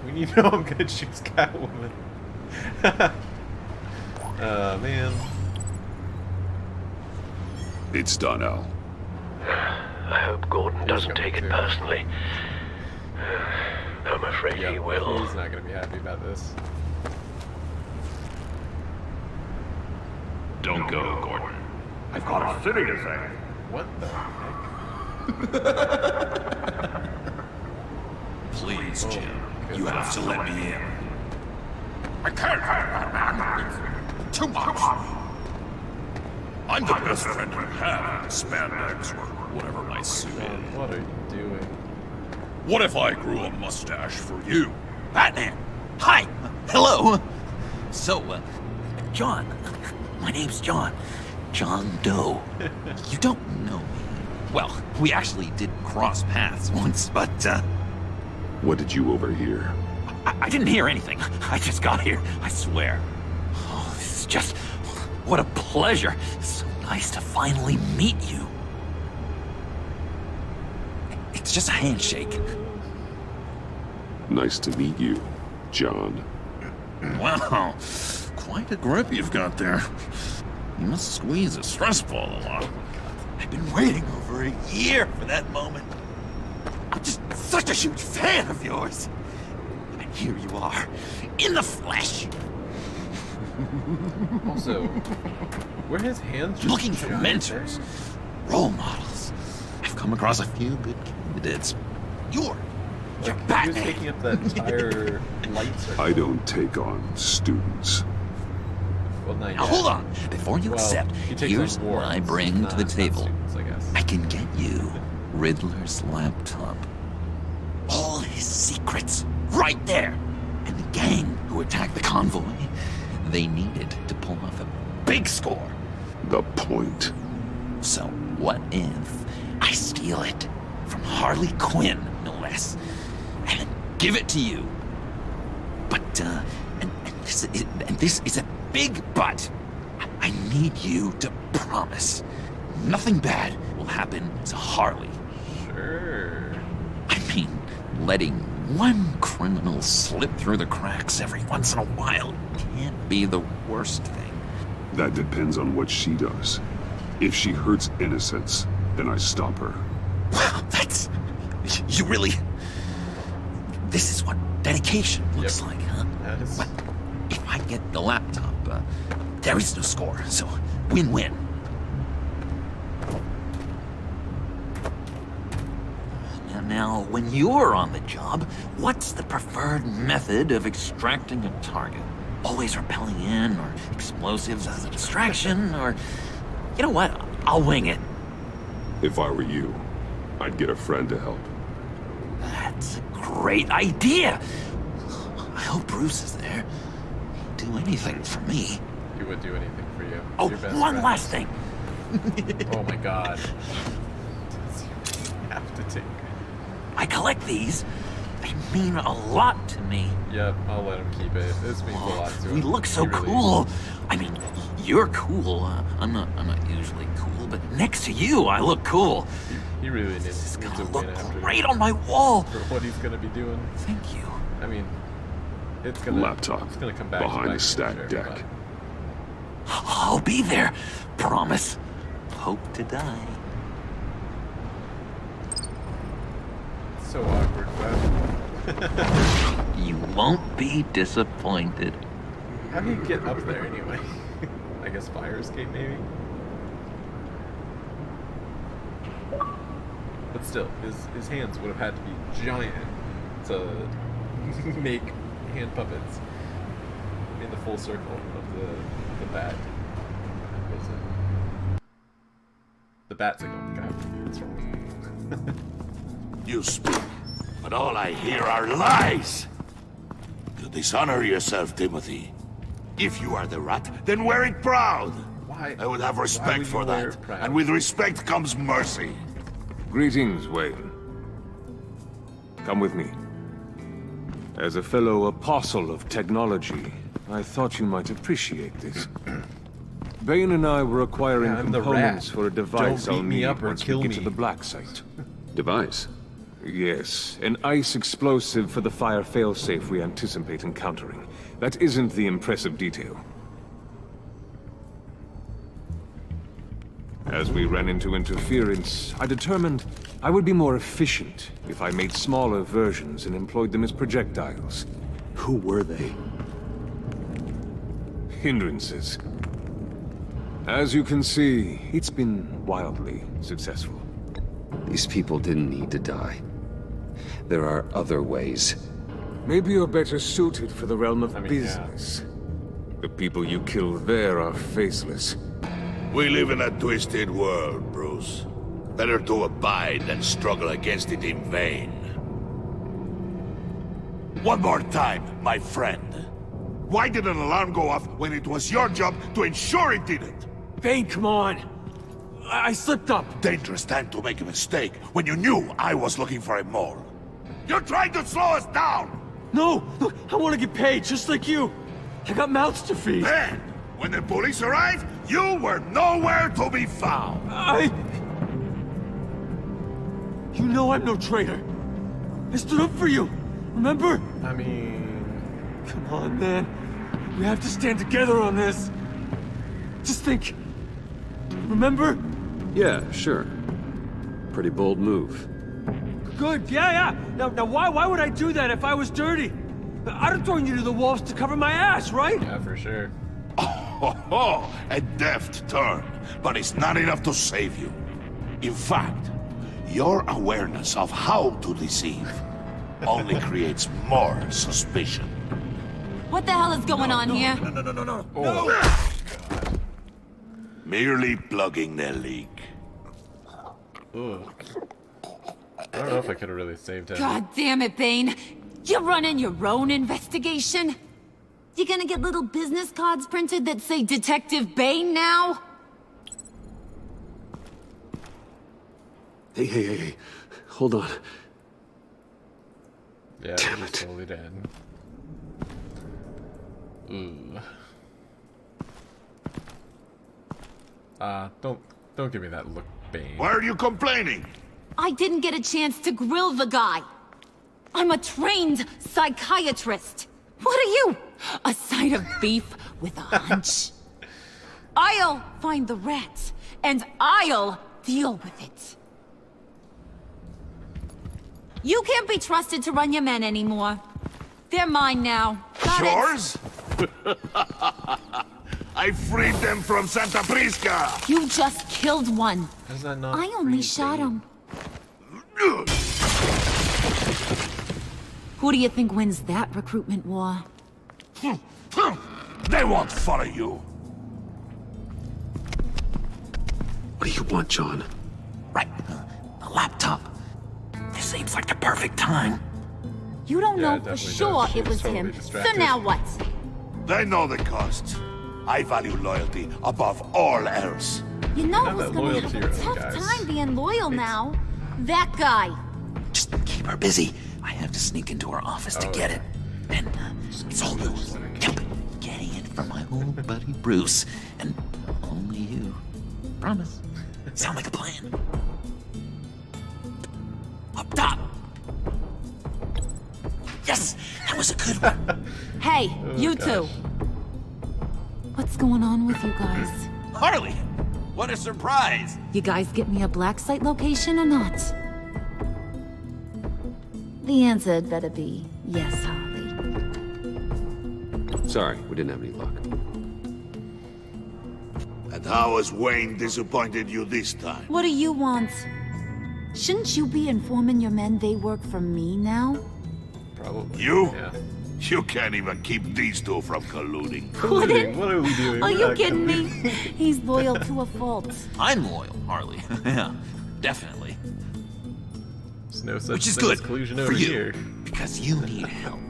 S1: When you know I'm gonna choose Catwoman. Oh, man.
S2: It's done, Al.
S11: I hope Gordon doesn't take it personally. I'm afraid he will.
S1: He's not gonna be happy about this.
S14: Don't go, Gordon. I've got a city to save.
S1: What the heck?
S14: Please, Jim. You have to let me in. I can't have that, man. Too much. I'm the best friend you have in spandex or whatever my suit is.
S1: What are you doing?
S14: What if I grew a mustache for you?
S6: Batman! Hi! Hello! So, John. My name's John. John Doe. You don't know me. Well, we actually did cross paths once, but,
S2: What did you overhear?
S6: I didn't hear anything. I just got here, I swear. Oh, this is just... What a pleasure. So nice to finally meet you. It's just a handshake.
S2: Nice to meet you, John.
S14: Wow. Quite a grip you've got there. You must squeeze a stress ball a lot.
S6: I've been waiting over a year for that moment. I'm just such a huge fan of yours. And here you are, in the flesh.
S1: Also, were his hands just
S6: looking for
S1: giant
S6: mentors, role models? I've come across a few good candidates. You're Batman.
S1: He was taking up that entire light circle.
S2: I don't take on students.
S1: Well, not yet.
S6: Now hold on. Before you accept, here's what I bring to the table.
S1: Students, I guess.
S6: I can get you Riddler's laptop. All his secrets, right there. And the gang who attacked the convoy, they needed to pull off a big score.
S2: The point.
S6: So what if I steal it from Harley Quinn, no less, and then give it to you? But, and this is a big but. I need you to promise nothing bad will happen to Harley.
S1: Sure.
S6: I mean, letting one criminal slip through the cracks every once in a while can't be the worst thing.
S2: That depends on what she does. If she hurts innocents, then I stop her.
S6: Wow, that's... You really... This is what dedication looks like, huh? Well, if I get the laptop, there is no score, so win-win. Now, when you're on the job, what's the preferred method of extracting a target? Always rappelling in, or explosives as a distraction, or... You know what? I'll wing it.
S2: If I were you, I'd get a friend to help.
S6: That's a great idea. I hope Bruce is there. He'd do anything for me.
S1: He would do anything for you.
S6: Oh,
S1: Your best
S6: one
S1: friend.
S6: last thing.
S1: Oh my god. Does he have to take...
S6: I collect these. They mean a lot to me.
S1: Yep, I'll let him keep it. This means a lot to him.
S6: We look so
S1: He really-
S6: cool. I mean, you're cool. I'm not usually cool, but next to you, I look cool.
S1: He really needs to
S6: look
S1: win after
S6: great on my wall.
S1: for what he's gonna be doing.
S6: Thank you.
S1: I mean, it's gonna
S2: Laptop
S1: It's gonna come back
S2: behind
S1: back
S2: the stack
S1: sure,
S2: deck.
S6: I'll be there. Promise. Hope to die.
S1: It's so awkward, but
S6: You won't be disappointed.
S1: how do you get up there anyway? I guess fire escape maybe. But still, his hands would have had to be giant to make hand puppets in the full circle of the bat. What is it? The bat signal. God, that's wrong.
S11: You speak, but all I hear are lies! You dishonor yourself, Timothy. If you are the rat, then wear it proud!
S1: Why?
S11: I would have respect
S1: would
S11: for
S1: you wear
S11: that.
S1: it proud?
S11: And with respect comes mercy.
S5: Greetings, Wayne. Come with me. As a fellow apostle of technology, I thought you might appreciate this. Bane and I were acquiring
S1: Yeah, I'm the
S5: components
S1: rat.
S5: for a device
S1: Don't beat
S5: I'll
S1: me
S5: need
S1: up or
S5: once
S1: kill
S5: we get
S1: me.
S5: to the Black Site.
S2: Device?
S5: Yes, an ice explosive for the fire failsafe we anticipate encountering. That isn't the impressive detail. As we ran into interference, I determined I would be more efficient if I made smaller versions and employed them as projectiles.
S2: Who were they?
S5: Hindrances. As you can see, it's been wildly successful.
S2: These people didn't need to die. There are other ways.
S5: Maybe you're better suited for the realm of
S1: yeah.
S5: business. The people you kill there are faceless.
S11: We live in a twisted world, Bruce. Better to abide than struggle against it in vain. One more time, my friend. Why did an alarm go off when it was your job to ensure it didn't?
S8: Bane, come on! I slipped up!
S11: Dangerous time to make a mistake when you knew I was looking for a mole. You're trying to slow us down!
S8: No! Look, I want to get paid, just like you! I got mouths to feed!
S11: Then, when the police arrived, you were nowhere to be found!
S8: You know I'm no traitor! I stood up for you! Remember?
S1: I mean...
S8: Come on, man. We have to stand together on this. Just think. Remember?
S2: Yeah, sure. Pretty bold move.
S8: Good, yeah. Now why would I do that if I was dirty? I'd have thrown you to the wolves to cover my ass, right?
S1: Yeah, for sure.
S11: Oh, a deft turn, but it's not enough to save you. In fact, your awareness of how to deceive only creates more suspicion.
S4: What the hell is going on here?
S11: No.
S1: Oh.
S11: Merely plugging the leak.
S1: Ugh. I don't know if I could have really saved him.
S4: God damn it, Bane. You're running your own investigation? You gonna get little business cards printed that say Detective Bane now?
S2: Hey. Hold on.
S1: Yeah,
S2: Damn
S1: he's
S2: it.
S1: totally dead. Ooh. Don't give me that look, Bane.
S11: Why are you complaining?
S4: I didn't get a chance to grill the guy. I'm a trained psychiatrist. What are you? A side of beef with a hunch? I'll find the rat, and I'll deal with it. You can't be trusted to run your men anymore. They're mine now. Got it?
S11: Yours? I freed them from Santa Prisca!
S4: You just killed one.
S1: How does that not
S4: I only
S1: free
S4: shot
S1: Bane?
S4: him. Who do you think wins that recruitment war?
S11: They won't follow you.
S2: What do you want, John?
S6: Right. A laptop. This seems like the perfect time.
S4: You don't
S1: Yeah,
S4: know
S1: it
S4: for
S1: definitely
S4: sure
S1: does. She
S4: it
S1: was
S4: was
S1: totally
S4: him. So
S1: distracted.
S4: now what?
S11: They know the cost. I value loyalty above all else.
S4: You know
S1: Not
S4: who's
S1: that
S4: gonna
S1: loyal
S4: have
S1: to
S4: a
S1: your own
S4: tough
S1: guys.
S4: time being loyal now? That guy.
S6: Just keep her busy. I have to sneak into her office to get it. And it's all yours. Yep. Getting it from my old buddy Bruce. And only you. Promise. Sound like a plan. Up top. Yes, that was a good one.
S4: Hey, you two. What's going on with you guys?
S14: Harley! What a surprise!
S4: You guys get me a black site location or not? The answer had better be yes, Harley.
S2: Sorry, we didn't have any luck.
S11: And how has Wayne disappointed you this time?
S4: What do you want? Shouldn't you be informing your men they work for me now?
S1: Probably.
S14: You?
S1: Yeah.
S14: You can't even keep these two from colluding.
S1: Colluding? What are we doing?
S4: Are
S1: We're
S4: you
S1: not
S4: kidding me?
S1: colluding.
S4: He's loyal to a fault.
S6: I'm loyal, Harley. Yeah, definitely.
S1: There's no such
S6: Which is
S1: thing
S6: good
S1: as collusion
S6: for
S1: over
S6: you,
S1: here.
S6: because you need help.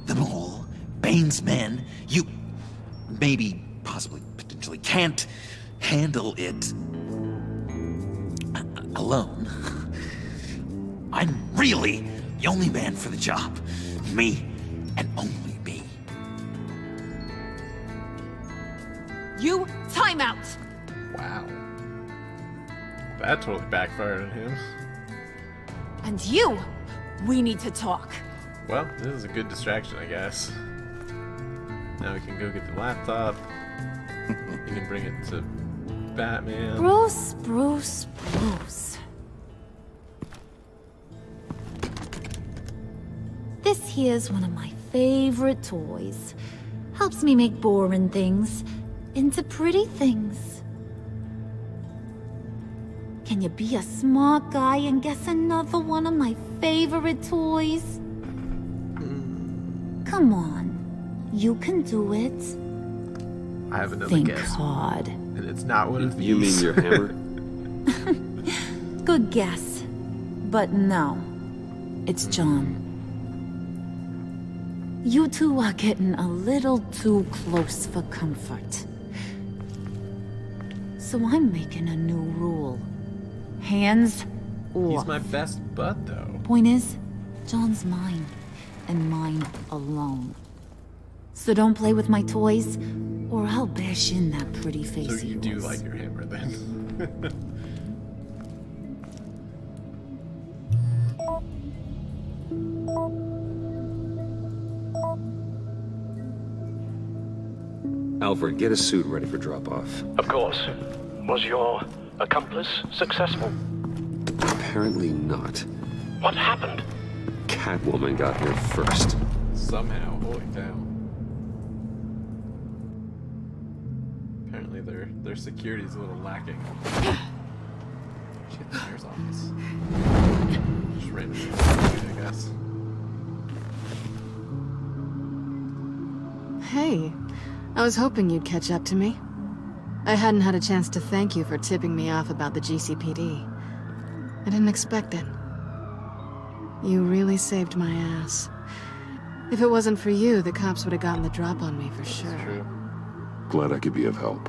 S6: The Mole, Bane's men, you maybe, possibly, potentially can't handle it alone. I'm really the only man for the job. Me, and only me.
S4: You time out.
S1: Wow. That totally backfired on him.
S4: And you, we need to talk.
S1: Well, this is a good distraction, I guess. Now we can go get the laptop. You can bring it to Batman.
S4: Bruce. This here's one of my favorite toys. Helps me make boring things into pretty things. Can you be a smart guy and guess another one of my favorite toys? Come on, you can do it.
S1: I have another
S4: Think
S1: guess.
S4: hard.
S1: And it's not one of these.
S2: You mean your hammer?
S4: Good guess. But no, it's John. You two are getting a little too close for comfort. So I'm making a new rule. Hands off.
S1: He's my best bud, though.
S4: Point is, John's mine, and mine alone. So don't play with my toys, or I'll bash in that pretty face
S1: So
S4: of
S1: you do
S4: yours.
S1: like your hammer, then?
S2: Alfred, get a suit ready for drop-off.
S11: Of course. Was your accomplice successful?
S2: Apparently not.
S11: What happened?
S2: Catwoman got here first.
S1: Somehow, holy cow. Apparently their security's a little lacking. Shit, the mayor's office. Just random, I guess.
S3: Hey, I was hoping you'd catch up to me. I hadn't had a chance to thank you for tipping me off about the GCPD. I didn't expect it. You really saved my ass. If it wasn't for you, the cops would have gotten the drop on me for sure.
S1: True.
S5: Glad I could be of help.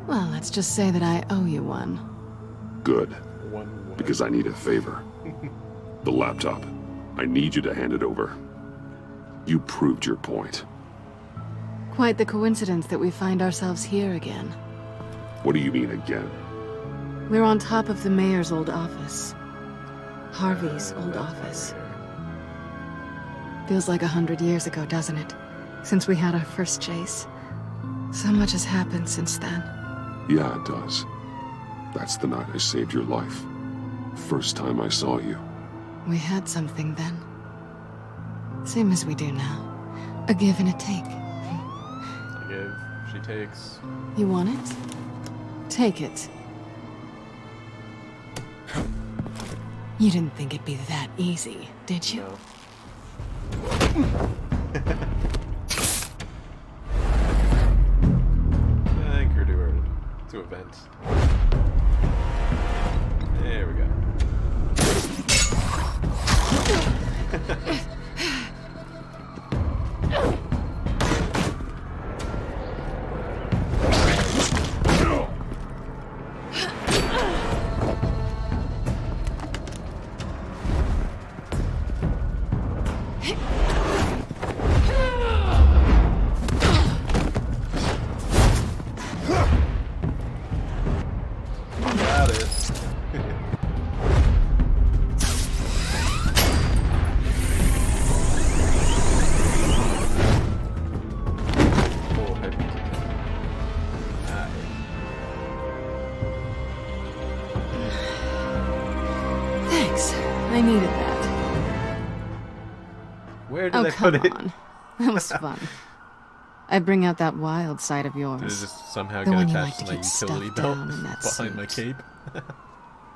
S3: Well, let's just say that I owe you one.
S5: Good.
S1: One
S5: Because I need a favor. The laptop. I need you to hand it over. You proved your point.
S3: Quite the coincidence that we find ourselves here again.
S5: What do you mean again?
S3: We're on top of the mayor's old office. Harvey's old office. Feels like 100 years ago, doesn't it? Since we had our first chase. So much has happened since then.
S5: Yeah, it does. That's the night I saved your life. First time I saw you.
S3: We had something then. Same as we do now. A give and a take.
S1: I give, she takes.
S3: You want it? Take it. You didn't think it'd be that easy, did you?
S1: Anchor to event. There we go. Got it. Oh, heavy.
S3: Thanks. I needed that.
S1: Where did
S3: Oh,
S1: I
S3: come
S1: put it?
S3: on. That was fun. I bring out that wild side of
S1: Did it
S3: yours.
S1: just somehow
S3: The
S1: get
S3: one you
S1: attached
S3: like
S1: to
S3: to
S1: my
S3: keep
S1: utility
S3: stuffed
S1: belt
S3: down in that
S1: behind my
S3: suit.
S1: cape?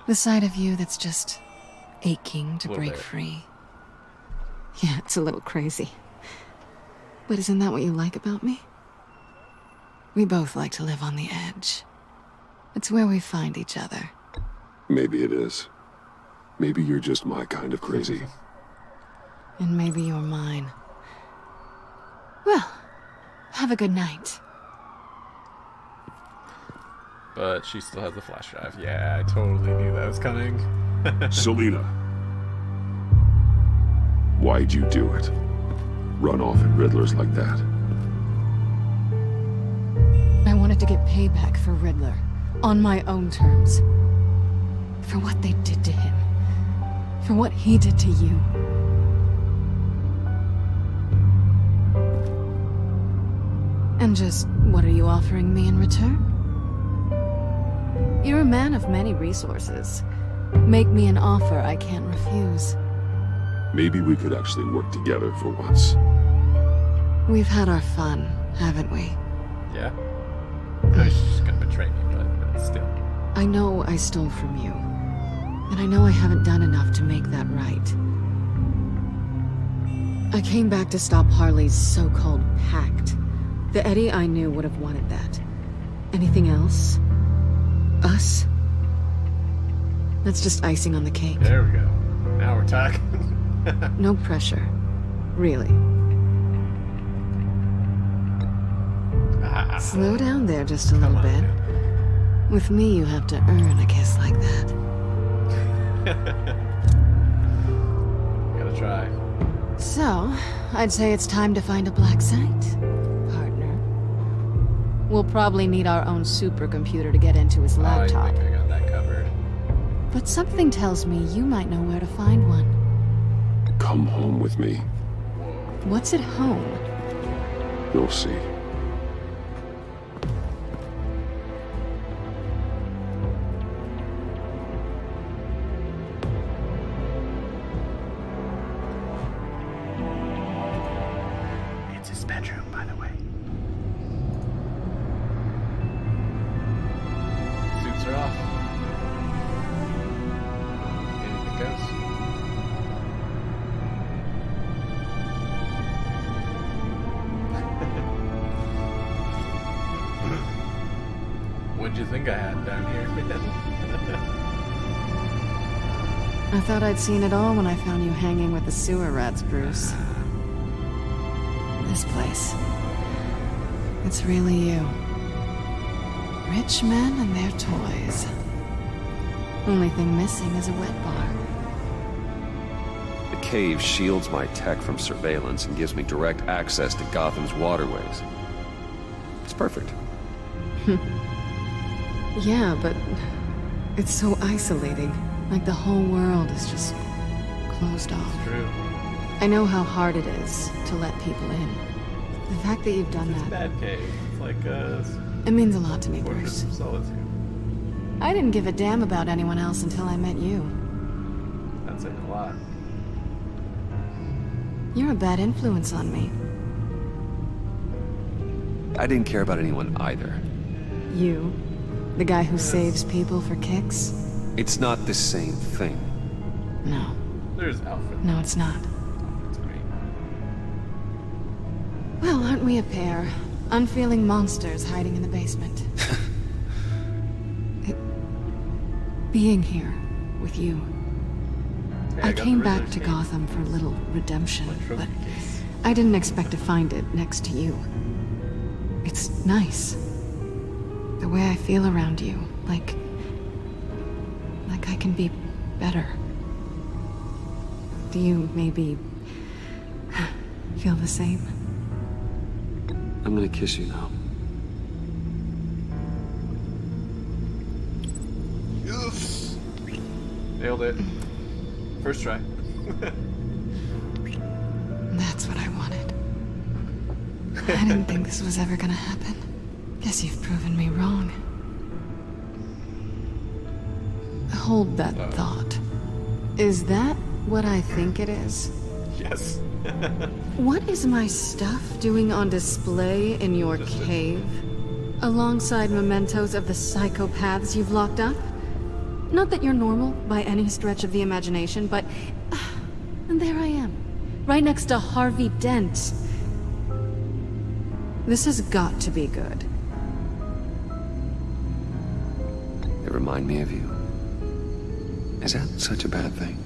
S3: The side of you that's just aching to
S1: Little
S3: break
S1: bit.
S3: free. Yeah, it's a little crazy. But isn't that what you like about me? We both like to live on the edge. It's where we find each other.
S5: Maybe it is. Maybe you're just my kind of crazy.
S3: And maybe you're mine. Well, have a good night.
S1: But she still has the flash drive. Yeah, I totally knew that was coming.
S5: Selina. Why'd you do it? Run off at Riddlers like that?
S3: I wanted to get payback for Riddler. On my own terms. For what they did to him. For what he did to you. And just, what are you offering me in return? You're a man of many resources. Make me an offer I can't refuse.
S5: Maybe we could actually work together for once.
S3: We've had our fun, haven't we?
S1: Yeah. I was just gonna betray me, but still.
S3: I know I stole from you. And I know I haven't done enough to make that right. I came back to stop Harley's so-called pact. The Eddie I knew would have wanted that. Anything else? Us? That's just icing on the cake.
S1: There we go. Now we're talking.
S3: No pressure. Really. Slow down there just a little bit. With me, you have to earn a kiss like that.
S1: Gotta try.
S3: So, I'd say it's time to find a black site, partner. We'll probably need our own supercomputer to get into his laptop.
S1: I think I got that covered.
S3: But something tells me you might know where to find one.
S5: Come home with me.
S3: What's at home?
S5: You'll see.
S1: It's his bedroom, by the way. Suits are off. Anything goes. What'd you think I had down here?
S3: I thought I'd seen it all when I found you hanging with the sewer rats, Bruce. This place. It's really you. Rich men and their toys. Only thing missing is a wet bar.
S2: The cave shields my tech from surveillance and gives me direct access to Gotham's waterways. It's perfect.
S3: Yeah, but it's so isolating. Like the whole world is just closed off.
S1: It's true.
S3: I know how hard it is to let people in. The fact that you've done that,
S1: Bad cave. It's like
S3: it means a lot to me,
S1: Fortress
S3: Bruce.
S1: of Solitude.
S3: I didn't give a damn about anyone else until I met you.
S1: That's saying a lot.
S3: You're a bad influence on me.
S2: I didn't care about anyone either.
S3: You? The guy who saves people for kicks?
S2: It's not the same thing.
S3: No.
S1: There's Alfred.
S3: No, it's not.
S1: That's great.
S3: Well, aren't we a pair? Unfeeling monsters hiding in the basement. Being here with you.
S1: Hey,
S3: I
S1: got
S3: came
S1: the
S3: back
S1: Riddler's
S3: to
S1: case.
S3: Gotham for a little redemption,
S1: My trophy
S3: but
S1: case.
S3: I didn't expect to find it next to you. It's nice. The way I feel around you, like I can be better. Do you maybe feel the same?
S2: I'm gonna kiss you now.
S1: Nailed it. First try.
S3: That's what I wanted. I didn't think this was ever gonna happen. Guess you've proven me wrong. Hold that thought. Is that what I think it is?
S1: Yes.
S3: What is my stuff doing on display in your cave? Alongside mementos of the psychopaths you've locked up? Not that you're normal by any stretch of the imagination, but... and there I am,
S10: right next to Harvey Dent. This has got to be good.
S2: They remind me of you. Is that such a bad thing?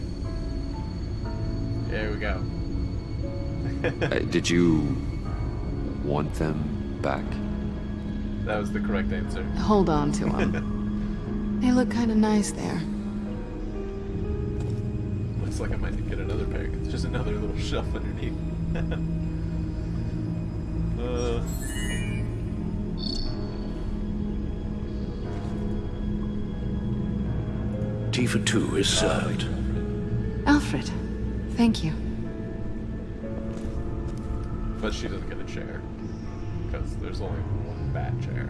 S1: There we go.
S2: Did you want them back?
S1: That was the correct answer.
S10: Hold on to them. They look kind of nice there.
S1: Looks like I might get another pair. It's just another little shelf underneath.
S15: Tea for two is served.
S10: Alfred, thank you.
S1: But she doesn't get a chair. Because there's only one bad chair.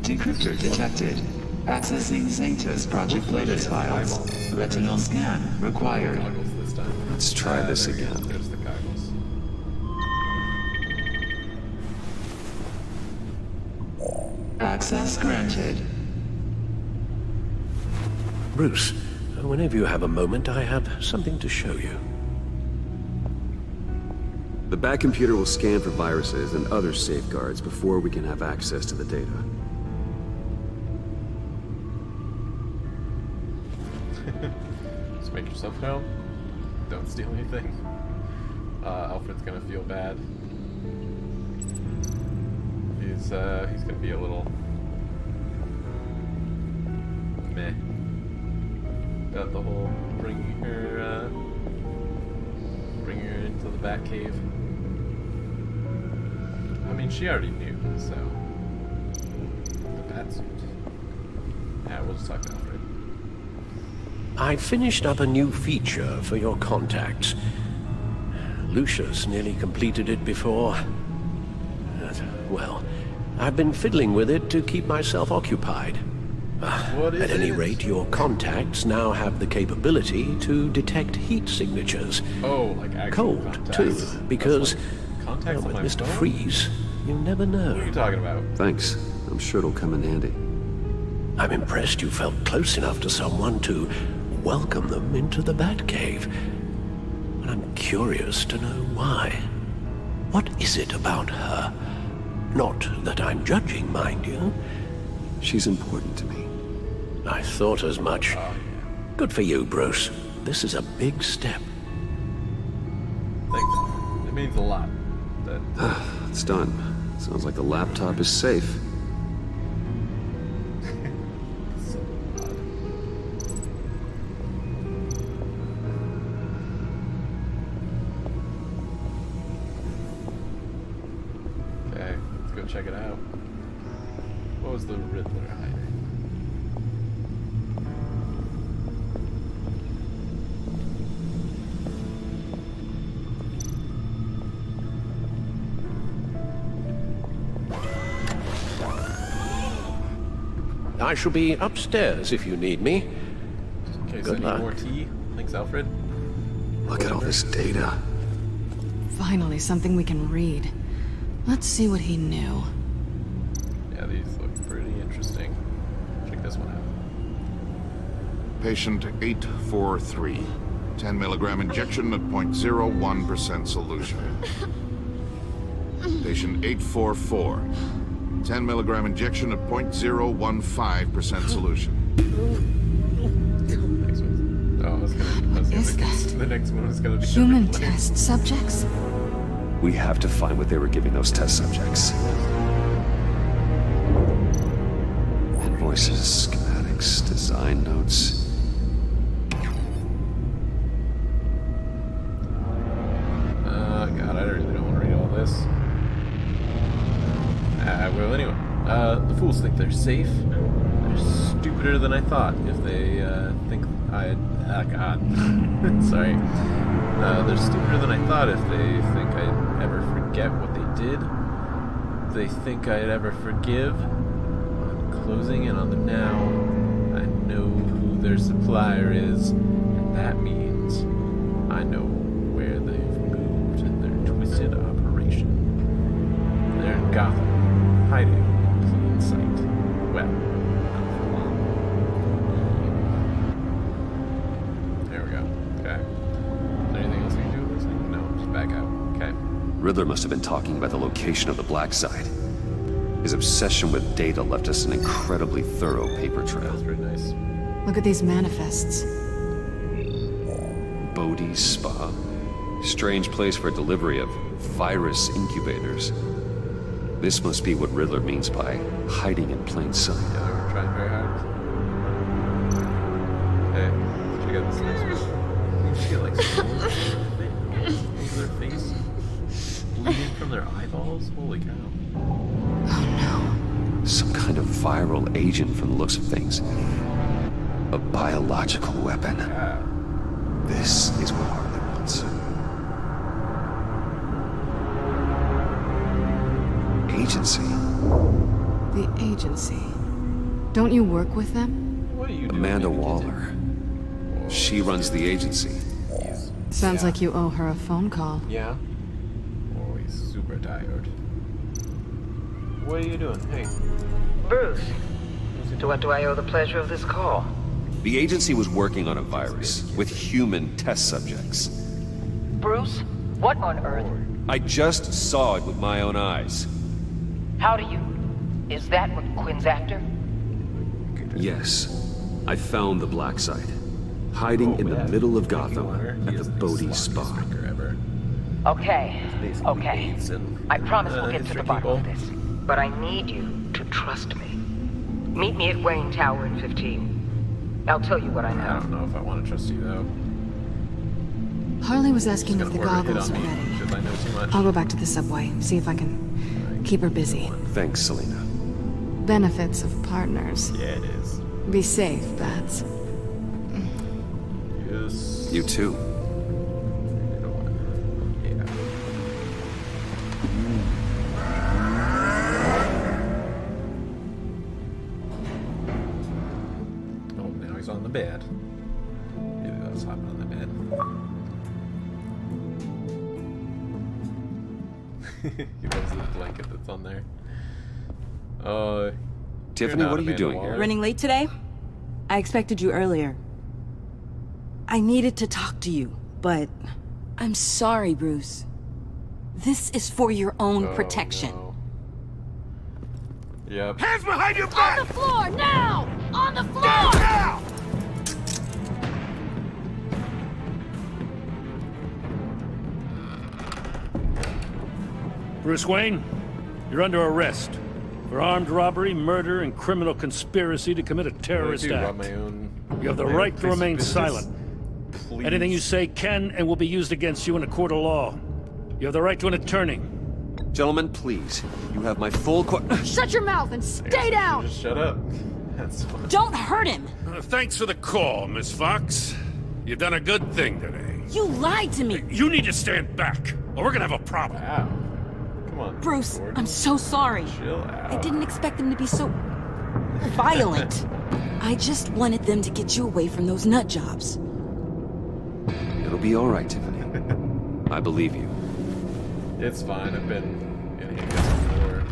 S12: Decryptor detected. Accessing Sanctus Project Lotus files. Retinal scan required.
S2: Let's try this again.
S1: There's the goggles.
S12: Access granted.
S15: Bruce, whenever you have a moment, I have something to show you.
S2: The back computer will scan for viruses and other safeguards before we can have access to the data.
S1: Just make yourself at home. Don't steal anything. Alfred's gonna feel bad. He's gonna be a little meh about the whole bringing her into the Batcave. I mean, she already knew, so the Batsuit. Yeah, we'll just talk to Alfred.
S15: I finished up a new feature for your contacts. Lucius nearly completed it before. Well, I've been fiddling with it to keep myself occupied. At any rate, your contacts now have the capability to detect heat signatures.
S1: Oh, like actual
S15: Cold,
S1: contacts.
S15: too, because
S1: contacts
S15: with
S1: on my
S15: Mr.
S1: phone?
S15: Freeze, you never know.
S1: What are you talking about?
S2: Thanks. I'm sure it'll come in handy.
S15: I'm impressed you felt close enough to someone to welcome them into the Batcave. But I'm curious to know why. What is it about her? Not that I'm judging, mind you.
S2: She's important to me.
S15: I thought as much. Good for you, Bruce. This is a big step.
S1: Thanks. It means a lot.
S2: It's done. Sounds like the laptop is safe.
S1: Okay, let's go check it out. What was the Riddler hiding?
S15: I shall be upstairs if you need me.
S1: Okay, so
S15: Good
S1: need
S15: luck.
S1: more tea? Thanks, Alfred.
S2: Look at all this data.
S3: Finally, something we can read. Let's see what he knew.
S1: Yeah, these look pretty interesting. Check this one out.
S16: Patient 843. 10 milligram injection at 0.01% solution. Patient 844. 10 milligram injection at 0.015% solution.
S1: Next one. Oh, I was gonna
S3: is
S1: guess the next one was gonna be
S3: Human
S1: the Riddler.
S3: test subjects?
S2: We have to find what they were giving those test subjects. Invoices, schematics, design notes.
S1: God, I really don't want to read all this. Well, anyway. The fools think they're safe. They're stupider than I thought if they think I... God. Sorry. They're stupider than I thought if they think I'd ever forget what they did. They think I'd ever forgive. I'm closing in on them now. I know who their supplier is, and that means I know where they've moved their twisted operation. They're in Gotham, hiding in plain sight. Well, not for long. There we go.
S2: Riddler must have been talking about the location of the Black Site. His obsession with data left us an incredibly thorough paper trail.
S1: That's pretty nice.
S10: Look at these manifests.
S2: Bodhi's Spa. Strange place for delivery of virus incubators. This must be what Riddler means by hiding in plain sight.
S1: Yeah, we're trying very hard. Hey, check out this nice one. You just get like swollen over their face, bleeding from their eyeballs. Holy cow!
S2: Some kind of viral agent from the looks of things. A biological weapon. This is what Harley wants. Agency.
S10: The agency. Don't you work with them?
S1: What are you doing?
S2: Amanda Waller. She runs the agency.
S10: Sounds like you owe her a phone call.
S1: Yeah. Oh, he's super tired. What are you doing? Hey.
S9: Bruce, to what do I owe the pleasure of this call?
S2: The agency was working on a virus with human test subjects.
S9: Bruce, what on earth?
S2: I just saw it with my own eyes.
S9: How do you... Is that what Quinn's after?
S2: Yes. I found the Black Site. Hiding in the middle of Gotham at the Bodhi Spa.
S9: Okay, okay. I promise we'll get to the bottom of this. But I need you to trust me. Meet me at Wayne Tower in 15. I'll tell you what I know.
S1: I don't know if I want to trust you though.
S10: Harley was asking if the goggles are
S1: ready.
S10: ready.
S1: Because I know too much.
S10: I'll go back to the subway, see if I can keep her busy.
S2: Thanks, Selena.
S10: Benefits of partners.
S1: Yeah, it is.
S10: Be safe, Bats.
S1: Yes.
S2: You too.
S1: Yeah. Oh, now he's on the bed. Maybe let's hop on the bed. He loves the blanket that's on there.
S2: Tiffany, what are you doing here?
S17: Running late today? I expected you earlier. I needed to talk to you, but I'm sorry, Bruce. This is for your own protection.
S1: No. Yep.
S11: Hands behind your back!
S10: On the floor, now! On the floor!
S11: Now!
S13: Bruce Wayne, you're under arrest for armed robbery, murder, and criminal conspiracy to commit a terrorist act. You have the right to remain silent.
S1: Please.
S13: Anything you say can and will be used against you in a court of law. You have the right to an attorney.
S2: Gentlemen, please. You have my full
S10: Shut your mouth and stay down!
S1: Just shut up. That's fine.
S17: Don't hurt him!
S14: Thanks for the call, Miss Fox. You've done a good thing today.
S17: You lied to me!
S14: You need to stand back, or we're gonna have a problem.
S1: Wow. Come on.
S17: Bruce,
S1: Gordon.
S17: I'm so sorry.
S1: Chill out.
S17: I didn't expect them to be so... violent. I just wanted them to get you away from those nut jobs.
S2: It'll be all right, Tiffany. I believe you.
S1: It's fine. I've been in handcuffs before.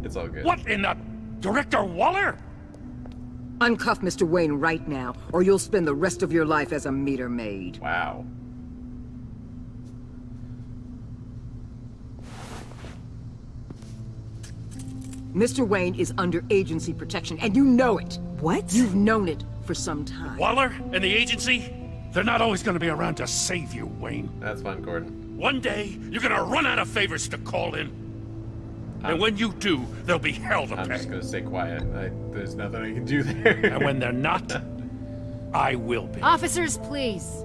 S1: It's all good.
S14: What in the... Director Waller?
S18: Uncuff Mr. Wayne right now, or you'll spend the rest of your life as a meter maid.
S1: Wow.
S18: Mr. Wayne is under agency protection, and you know it.
S17: What?
S18: You've known it for some time.
S14: Waller and the agency? They're not always gonna be around to save you, Wayne.
S1: That's fine, Gordon.
S14: One day, you're gonna run out of favors to call in. And when you do, there'll be hell to pay.
S1: I'm just gonna stay quiet. There's nothing I can do there.
S14: And when they're not, I will be.
S10: Officers, please.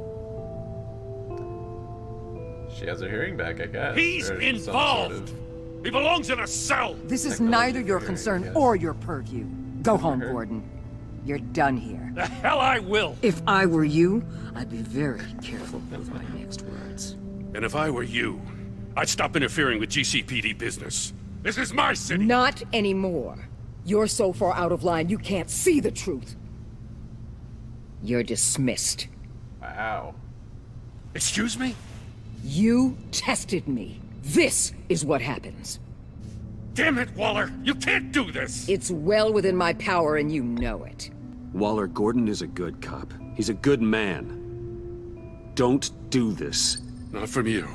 S1: She has her hearing back, I guess.
S14: He's
S1: Or some
S14: involved.
S1: sort of-
S14: He belongs in a cell.
S18: This is neither your concern or your purview. Go home, Gordon. You're done here.
S14: The hell I will.
S18: If I were you, I'd be very careful with my next words.
S14: And if I were you, I'd stop interfering with GCPD business. This is my city.
S18: Not anymore. You're so far out of line you can't see the truth. You're dismissed.
S1: Wow.
S14: Excuse me?
S18: You tested me. This is what happens.
S14: Damn it, Waller! You can't do this!
S18: It's well within my power and you know it.
S2: Waller, Gordon is a good cop. He's a good man. Don't do this.
S14: Not from you.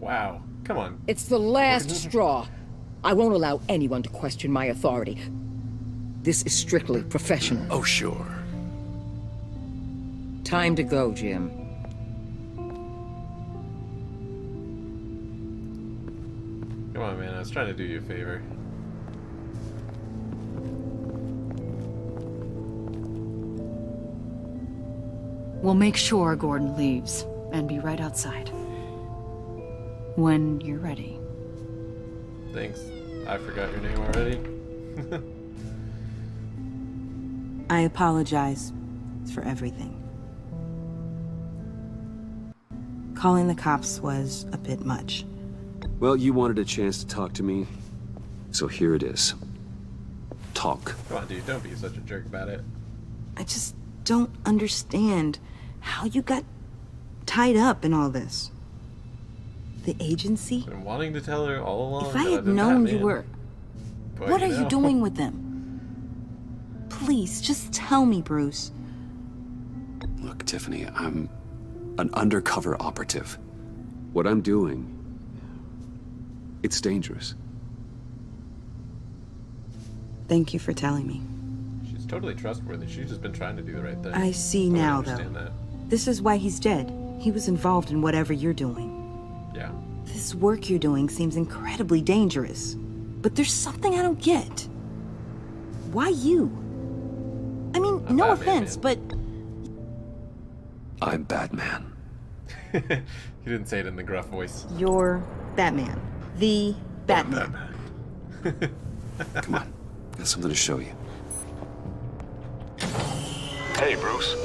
S1: Wow. Come on.
S18: It's the last straw. I won't allow anyone to question my authority. This is strictly professional.
S15: Oh, sure.
S18: Time to go, Jim.
S1: Come on, man. I was trying to do you a favor.
S10: We'll make sure Gordon leaves, and be right outside. When you're ready.
S1: Thanks. I forgot your name already.
S17: I apologize for everything. Calling the cops was a bit much.
S2: Well, you wanted a chance to talk to me, so here it is. Talk.
S1: Come on, dude. Don't be such a jerk about it.
S17: I just don't understand how you got tied up in all this. The agency?
S1: I've been wanting to tell her all along.
S17: If I had known you were... What are you doing with them? Please, just tell me, Bruce.
S2: Look, Tiffany, I'm an undercover operative. What I'm doing, it's dangerous.
S17: Thank you for telling me.
S1: She's totally trustworthy. She's just been trying to do the right thing.
S17: I see now, though. This is why he's dead. He was involved in whatever you're doing.
S1: Yeah.
S17: This work you're doing seems incredibly dangerous. But there's something I don't get. Why you? I mean, no
S1: Batman,
S17: offense, but...
S2: I'm Batman.
S1: He didn't say it in the gruff voice.
S17: You're Batman. The Batman.
S2: Come on. Got something to show you.
S19: Hey, Bruce.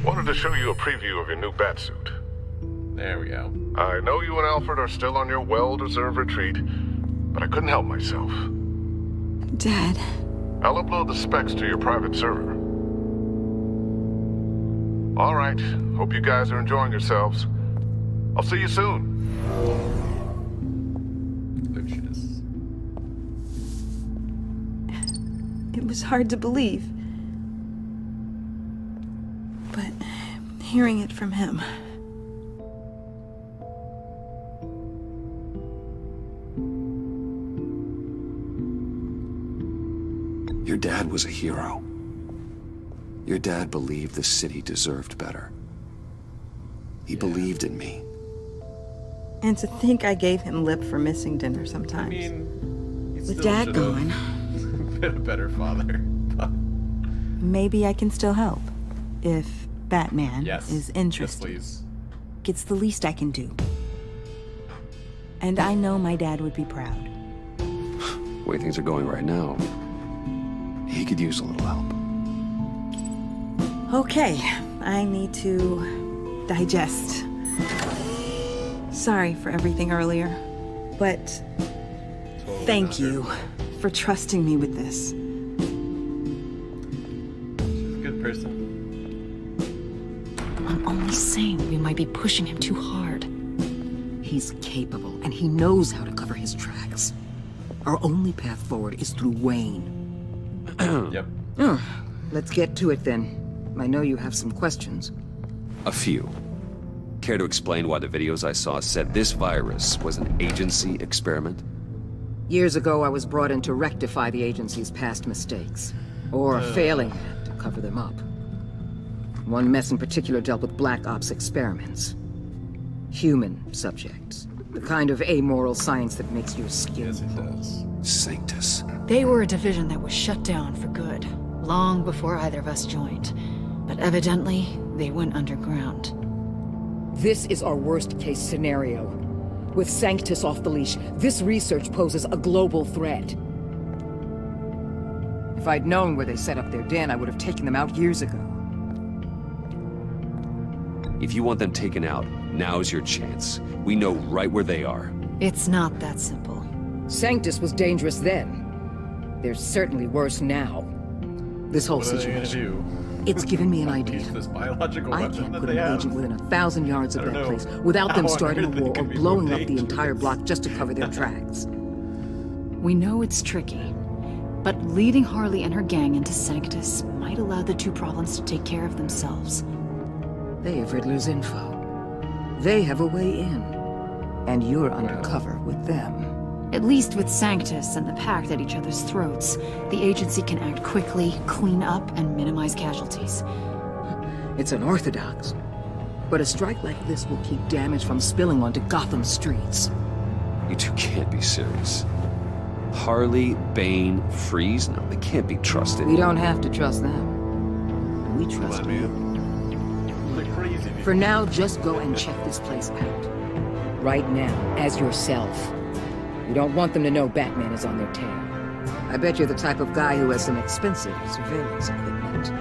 S19: Wanted to show you a preview of your new Batsuit.
S1: There we go.
S19: I know you and Alfred are still on your well-deserved retreat, but I couldn't help myself.
S17: Dad.
S19: I'll upload the specs to your private server. All right. Hope you guys are enjoying yourselves. I'll see you soon.
S1: Lucius.
S17: It was hard to believe. But hearing it from him...
S2: Your dad was a hero. Your dad believed the city deserved better. He believed in me.
S17: And to think I gave him lip for missing dinner sometimes.
S1: I mean,
S17: With Dad gone...
S1: been a better father. But...
S17: Maybe I can still help. If Batman
S1: yes.
S17: is interested.
S1: Yes, please.
S17: It's the least I can do. And I know my dad would be proud.
S2: The way things are going right now, he could use a little help.
S17: Okay, I need to digest. Sorry for everything earlier, but thank you for trusting me with this.
S1: She's a good person.
S3: I'm only saying we might be pushing him too hard.
S18: He's capable, and he knows how to cover his tracks. Our only path forward is through Wayne.
S1: Yep.
S18: Let's get to it then. I know you have some questions.
S2: A few. Care to explain why the videos I saw said this virus was an agency experiment?
S18: Years ago, I was brought in to rectify the agency's past mistakes. Or failing to cover them up. One mess in particular dealt with Black Ops experiments. Human subjects. The kind of amoral science that makes your skin crawl.
S2: Sanctus.
S3: They were a division that was shut down for good, long before either of us joined. But evidently, they went underground.
S18: This is our worst-case scenario. With Sanctus off the leash, this research poses a global threat. If I'd known where they set up their den, I would have taken them out years ago.
S2: If you want them taken out, now's your chance. We know right where they are.
S3: It's not that simple.
S18: Sanctus was dangerous then. They're certainly worse now. This whole
S1: What are they gonna
S18: situation, it's given me an idea.
S1: This biological
S18: I
S1: weapon
S18: can't
S1: that
S18: put
S1: they
S18: an
S1: have.
S18: agent within 1,000 yards of
S1: I don't
S18: that
S1: know
S18: place without them
S1: how on
S18: starting a
S1: earth they
S18: war or
S1: could be
S18: blowing
S1: more
S18: up the entire block just to cover their tracks.
S10: We know it's tricky, but leading Harley and her gang into Sanctus might allow the two problems to take care of themselves.
S18: They have Riddler's info. They have a way in. And you're undercover with them.
S10: At least with Sanctus and the Pact at each other's throats, the agency can act quickly, clean up, and minimize casualties.
S18: It's unorthodox. But a strike like this will keep damage from spilling onto Gotham streets.
S2: You two can't be serious. Harley, Bane, Freeze? No, they can't be trusted.
S18: We don't have to trust them. We trust you. For now, just go and check this place out. Right now, as yourself. You don't want them to know Batman is on their tail. I bet you're the type of guy who has some expensive surveillance equipment.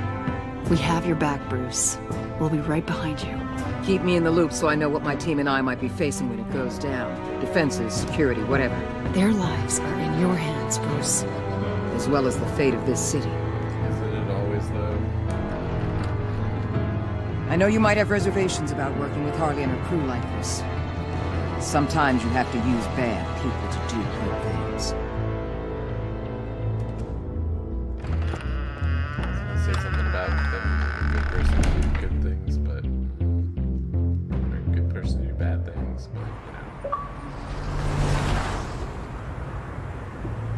S10: We have your back, Bruce. We'll be right behind you.
S18: Keep me in the loop so I know what my team and I might be facing when it goes down. Defenses, security, whatever.
S10: Their lives are in your hands, Bruce.
S18: As well as the fate of this city.
S1: Isn't it always, though?
S18: I know you might have reservations about working with Harley and her crew like this. Sometimes you have to use bad people to do good things.
S1: I was gonna say something about them being a good person to do good things, but... or a good person to do bad things, but, you know.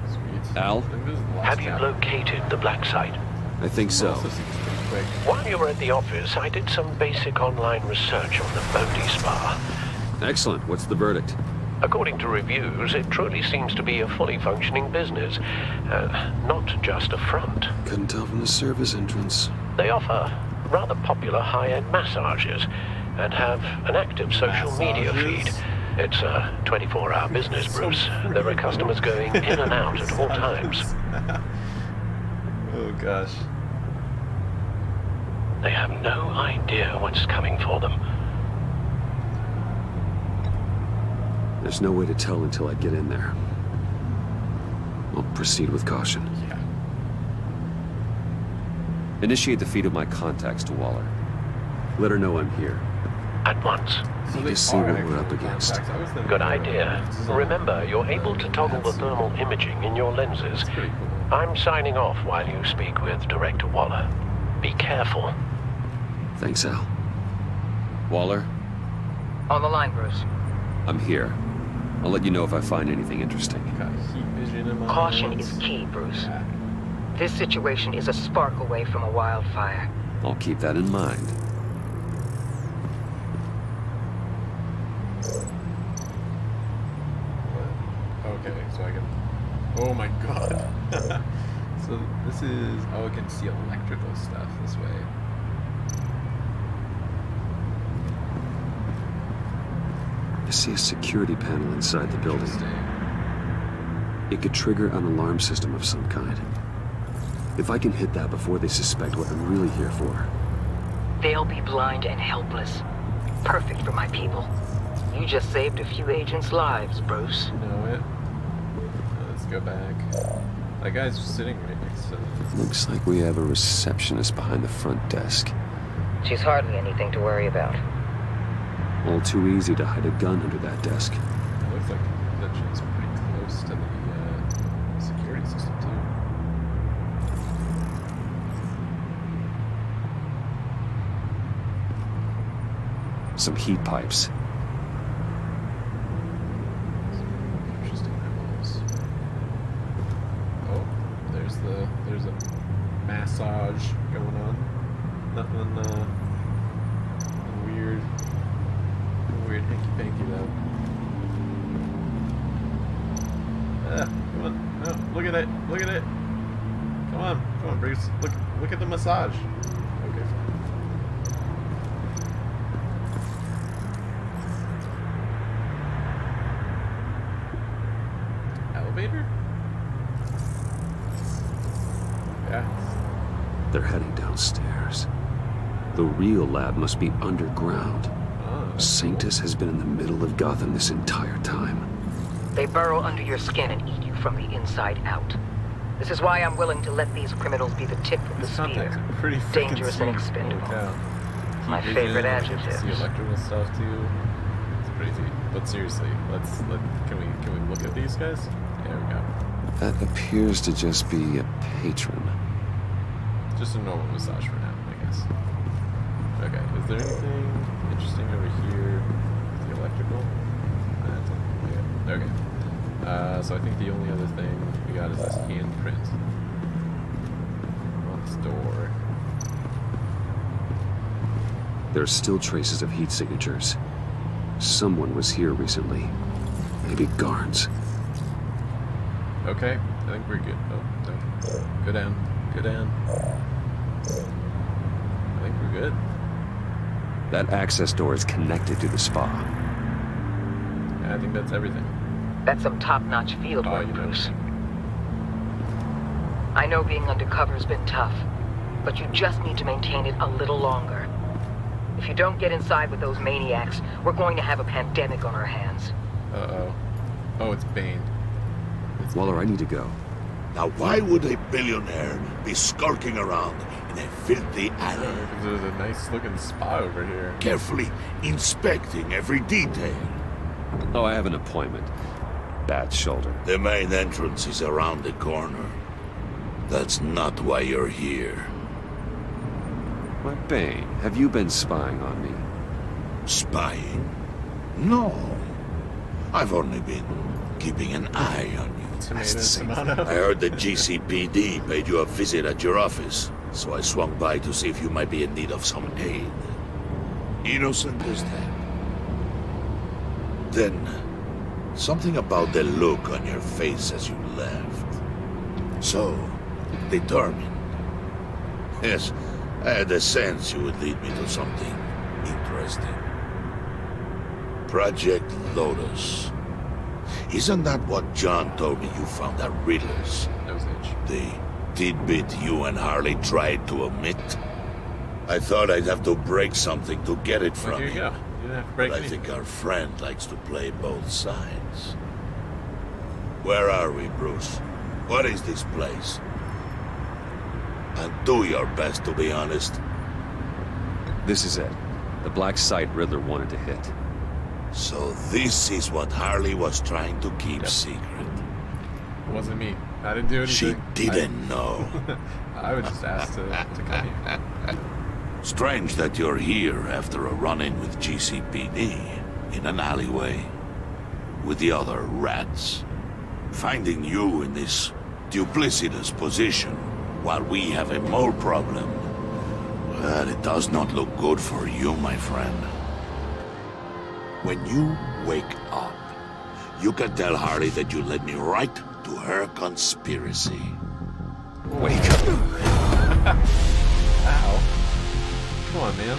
S1: Sweet.
S15: Al?
S11: Have you located the black site?
S2: I think so.
S11: While you were at the office, I did some basic online research on the Bodhi Spa.
S2: Excellent. What's the verdict?
S11: According to reviews, it truly seems to be a fully functioning business, not just a front.
S2: Couldn't tell from the service entrance.
S11: They offer rather popular high-end massages and have an active social media feed. It's a 24-hour business, Bruce. There are customers going in and out at all times.
S1: Oh, gosh.
S11: They have no idea what's coming for them.
S2: There's no way to tell until I get in there. I'll proceed with caution.
S1: Yeah.
S2: Initiate the feed of my contacts to Waller. Let her know I'm here.
S11: At once.
S2: Need to see what we're up against.
S11: Good idea. Remember, you're able to toggle the thermal imaging in your lenses. I'm signing off while you speak with Director Waller. Be careful.
S2: Thanks, Al. Waller?
S18: On the line, Bruce.
S2: I'm here. I'll let you know if I find anything interesting.
S18: Caution is key, Bruce. This situation is a spark away from a wildfire.
S2: I'll keep that in mind.
S1: Okay, so I can... Oh my god. So this is... Oh, I can see electrical stuff this way.
S2: I see a security panel inside the building. It could trigger an alarm system of some kind. If I can hit that before they suspect what I'm really here for.
S18: They'll be blind and helpless. Perfect for my people. You just saved a few agents' lives, Bruce.
S1: Know it. Let's go back. That guy's sitting right next to them.
S2: Looks like we have a receptionist behind the front desk.
S9: She's hardly anything to worry about.
S2: All too easy to hide a gun under that desk.
S1: It looks like that she's pretty close to the security system, too.
S2: Some heat pipes.
S1: Interesting memos. Oh, there's a massage going on. Nothing weird. Weird hanky-panky though. Come on. No, look at it. Look at it. Come on, Bruce. Look at the massage. Okay, fine. Elevator? Yeah.
S2: They're heading downstairs. The real lab must be underground. Sanctus has been in the middle of Gotham this entire time.
S18: They burrow under your skin and eat you from the inside out. This is why I'm willing to let these criminals be the tip of the spear. Dangerous and expendable. My favorite adjective.
S1: The electrical stuff too. It's crazy. But seriously, can we look at these guys? There we go.
S2: That appears to just be a patron.
S1: Just a normal massage for now, I guess. Okay, is there anything interesting over here with the electrical? Okay. So I think the only other thing we got is this handprint on this door.
S2: There's still traces of heat signatures. Someone was here recently. Maybe guards.
S1: Okay, I think we're good. Oh, no. Go down. Go down. I think we're good.
S2: That access door is connected to the spa.
S1: Yeah, I think that's everything.
S9: That's some top-notch field work, Bruce. I know being undercover's been tough, but you just need to maintain it a little longer. If you don't get inside with those maniacs, we're going to have a pandemic on our hands.
S1: Uh-oh. Oh, it's Bane.
S2: Waller, I need to go.
S20: Now why would a billionaire be skulking around in a filthy alley?
S1: Because there's a nice-looking spa over here.
S20: Carefully inspecting every detail.
S2: Oh, I have an appointment. Bad shoulder.
S20: The main entrance is around the corner. That's not why you're here.
S2: Why, Bane, have you been spying on me?
S20: Spying? No. I've only been keeping an eye on you. I heard the GCPD paid you a visit at your office, so I swung by to see if you might be in need of some aid. Innocent as that. Then, something about the look on your face as you left. So, determined. Yes, I had a sense you would lead me to something interesting. Project Lotus. Isn't that what John told me you found at Riddler's? The tidbit you and Harley tried to omit? I thought I'd have to break something to get it from
S1: Here you go. You didn't have to break
S20: but I
S1: anything.
S20: think our friend likes to play both sides. Where are we, Bruce? What is this place? And do your best to be honest.
S2: This is it. The black site Riddler wanted to hit.
S20: So this is what Harley was trying to keep secret.
S1: It wasn't me. I didn't do anything.
S20: She didn't know.
S1: I was just asked to come here.
S20: Strange that you're here after a run-in with GCPD in an alleyway with the other rats. Finding you in this duplicitous position while we have a mole problem. Well, it does not look good for you, my friend. When you wake up, you can tell Harley that you led me right to her conspiracy.
S1: Wake up. Ow. Come on, man.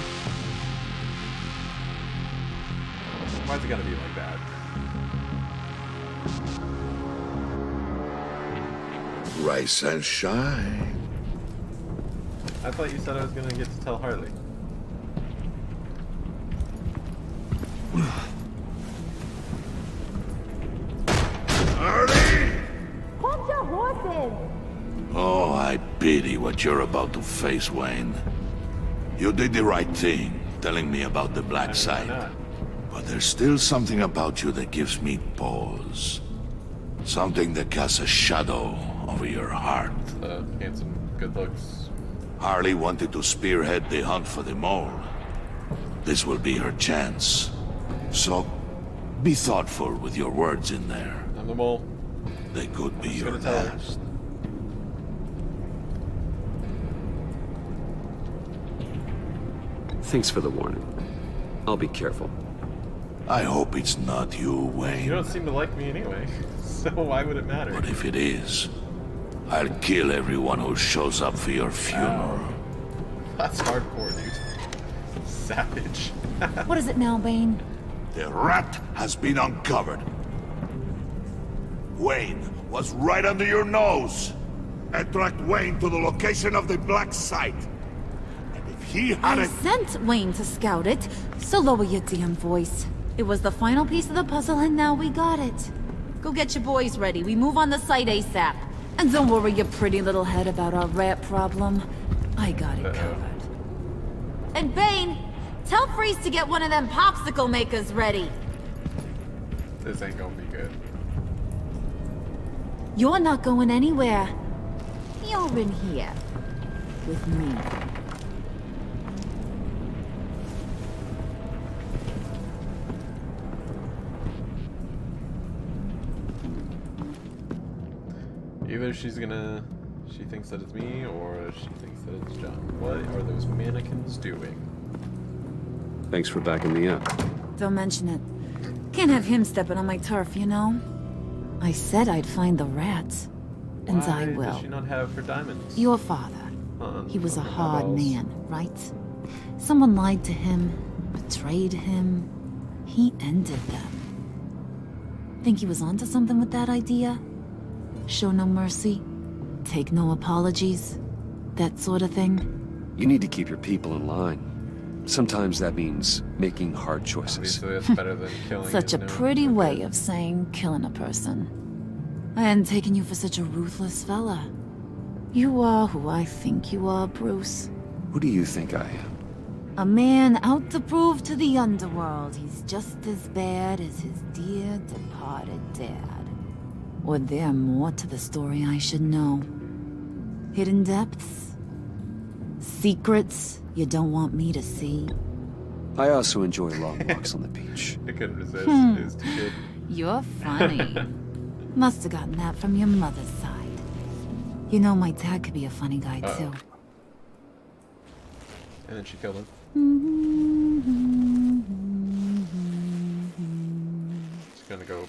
S1: Why's it gotta be like that?
S20: Rise and shine.
S1: I thought you said I was gonna get to tell Harley.
S20: Harley!
S4: Hold your horses!
S20: Oh, I pity what you're about to face, Wayne. You did the right thing, telling me about the black site. But there's still something about you that gives me pause. Something that casts a shadow over your heart.
S1: Handsome, good looks.
S20: Harley wanted to spearhead the hunt for the mole. This will be her chance. So, be thoughtful with your words in there.
S1: I'm the mole.
S20: They could be your
S1: tell her.
S20: last.
S2: Thanks for the warning. I'll be careful.
S20: I hope it's not you, Wayne.
S1: You don't seem to like me anyway, so why would it matter?
S20: But if it is, I'll kill everyone who shows up for your funeral.
S1: That's hardcore, dude. Savage.
S4: What is it now, Bane?
S20: The rat has been uncovered. Wayne was right under your nose. I tracked Wayne to the location of the black site. And if he
S4: I
S20: hadn't...
S4: sent Wayne to scout it, so lower your damn voice. It was the final piece of the puzzle, and now we got it. Go get your boys ready. We move on the site ASAP. And don't worry your pretty little head about our rat problem. I got it covered. And Bane, tell Freeze to get one of them popsicle makers ready.
S1: This ain't gonna be good.
S4: You're not going anywhere. You're in here. With me.
S1: Either she thinks that it's me, or she thinks that it's John. What are those mannequins doing?
S2: Thanks for backing me up.
S4: Don't mention it. Can't have him stepping on my turf, you know? I said I'd find the rats. And I will.
S1: Why does she not have her diamonds?
S4: Your father. He was a hard man, right? Someone lied to him, betrayed him. He ended them. Think he was onto something with that idea? Show no mercy? Take no apologies? That sort of thing?
S2: You need to keep your people in line. Sometimes that means making hard choices.
S1: Obviously, that's better than killing.
S4: Such a pretty way of saying killing a person. I hadn't taken you for such a ruthless fella. You are who I think you are, Bruce.
S2: Who do you think I am?
S4: A man out to prove to the underworld he's just as bad as his dear departed dad. Or there more to the story I should know. Hidden depths? Secrets you don't want me to see?
S2: I also enjoy long walks on the beach.
S1: I couldn't resist. It was too good.
S4: You're funny. Must have gotten that from your mother's side. You know my dad could be a funny guy, too.
S1: And then she killed him. She's gonna go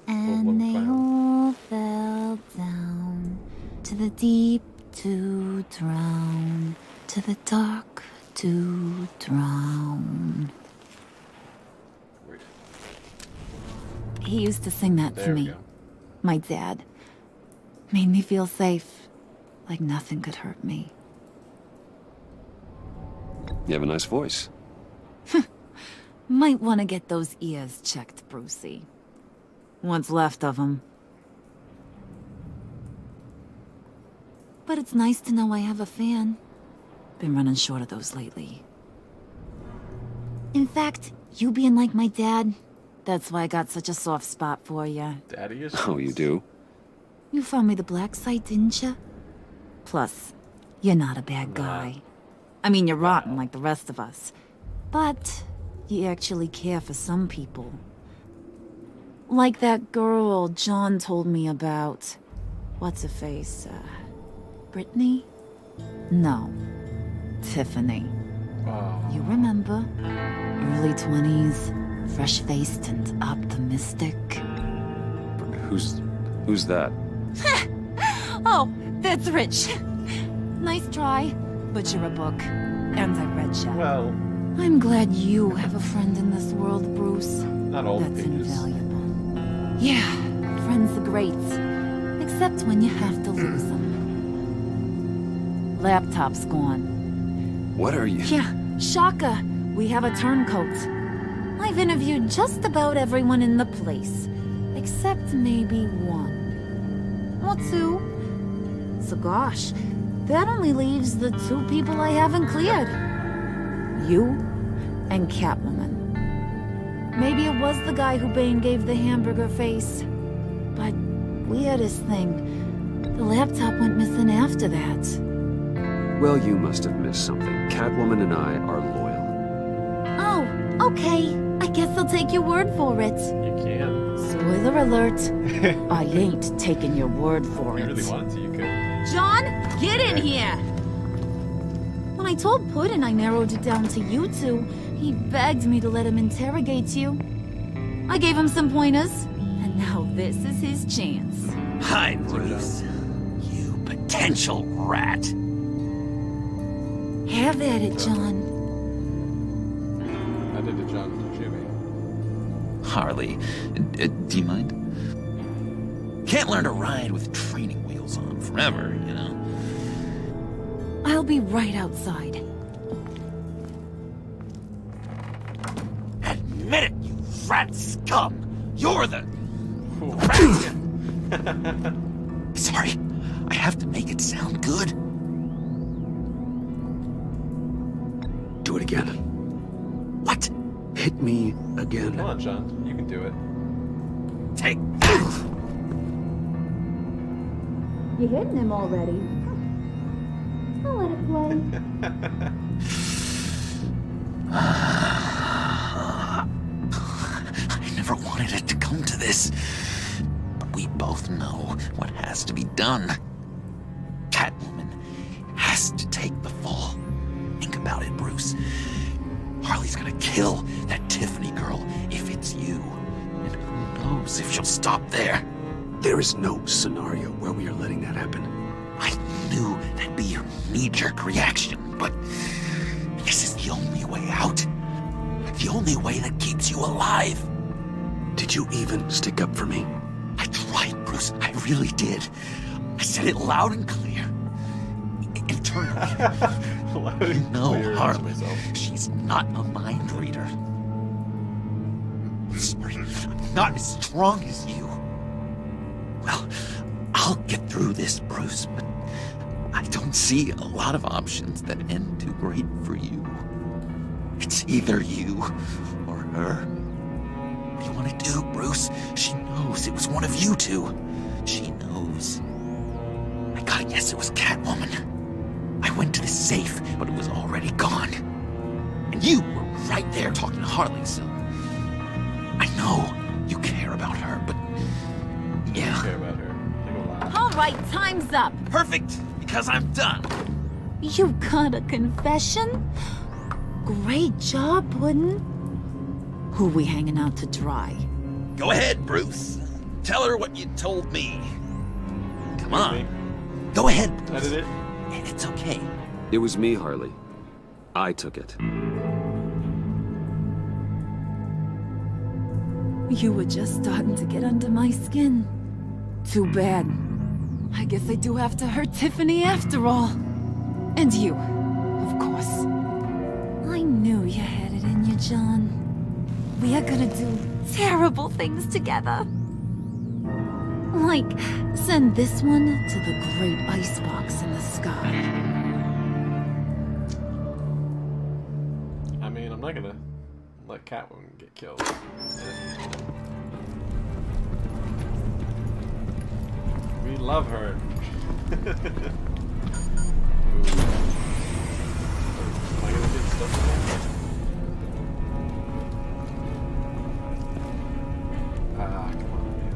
S4: And they all fell down to the deep to drown, to the dark to drown.
S1: Weird.
S4: He used to sing that to
S1: There we
S4: me.
S1: go.
S4: My dad. Made me feel safe, like nothing could hurt me.
S2: You have a nice voice.
S4: Might want to get those ears checked, Brucey. What's left of them. But it's nice to know I have a fan. Been running short of those lately. In fact, you being like my dad, that's why I got such a soft spot for you.
S1: Daddy is.
S2: Oh, you do?
S4: You found me the black site, didn't you? Plus, you're not a bad guy. I mean, you're rotten like the rest of us. But you actually care for some people. Like that girl John told me about. What's her face? Brittany? No. Tiffany.
S1: Oh.
S4: You remember? Early 20s, fresh-faced and optimistic.
S2: Who's that?
S4: Oh, that's Rich. Nice try, but you're a book, and I read you.
S1: Well,
S4: I'm glad you have a friend in this world, Bruce.
S1: not all the
S4: That's
S1: pages.
S4: invaluable. Yeah, friends are great, except when you have to lose them. Laptop's gone.
S2: What are you?
S4: Yeah, shocker. We have a turncoat. I've interviewed just about everyone in the place, except maybe one. Or two. So gosh, that only leaves the two people I haven't cleared. You and Catwoman. Maybe it was the guy who Bane gave the hamburger face. But weirdest thing, the laptop went missing after that.
S2: Well, you must have missed something. Catwoman and I are loyal.
S4: Oh, okay. I guess I'll take your word for it.
S1: You can.
S4: Spoiler alert. I ain't taking your word for
S1: If
S4: it.
S1: you really wanted to, you could.
S4: John, get in here! When I told Puddin' I narrowed it down to you two, he begged me to let him interrogate you. I gave him some pointers, and now this is his chance.
S6: Hi, Bruce. You potential rat.
S4: Have at it, John.
S1: I did it, John, to Jimmy.
S6: Harley, do you mind? Can't learn to ride with training wheels on forever, you know?
S4: I'll be right outside.
S6: Admit it, you rat scum! You're the rat! Sorry, I have to make it sound good.
S2: Do it again.
S6: What?
S2: Hit me again.
S1: Come on, John. You can do it.
S6: Take that!
S4: You hitting him already? I'll let it play.
S6: I never wanted it to come to this. But we both know what has to be done. Catwoman has to take the fall. Think about it, Bruce. Harley's gonna kill that Tiffany girl if it's you. And who knows if she'll stop there.
S2: There is no scenario where we are letting that happen.
S6: I knew that'd be your knee-jerk reaction, but this is the only way out. The only way that keeps you alive.
S2: Did you even stick up for me?
S6: I tried, Bruce. I really did. I said it loud and clear. Internally. You know Harley. She's not a mind reader. Sorry, I'm not as strong as you. Well, I'll get through this, Bruce, but I don't see a lot of options that end too great for you. It's either you or her. What do you want to do, Bruce? She knows it was one of you two. She knows. I gotta guess it was Catwoman. I went to the safe, but it was already gone. And you were right there talking to Harley, so... I know you care about her, but... Yeah.
S1: I care about her.
S4: All right, time's up.
S6: Perfect, because I'm done.
S4: You got a confession? Great job, Puddin'. Who we hanging out to dry?
S6: Go ahead, Bruce. Tell her what you told me. Come on. Go ahead, Bruce.
S1: Edit it.
S6: It's okay.
S2: It was me, Harley. I took it.
S4: You were just starting to get under my skin. Too bad. I guess I do have to hurt Tiffany after all. And you, of course. I knew you had it in you, John. We are gonna do terrible things together. Like, send this one to the great icebox in the sky.
S1: I mean, I'm not gonna let Catwoman get killed. We love her. Ooh. Am I gonna get stuff again? Ah, come on, man.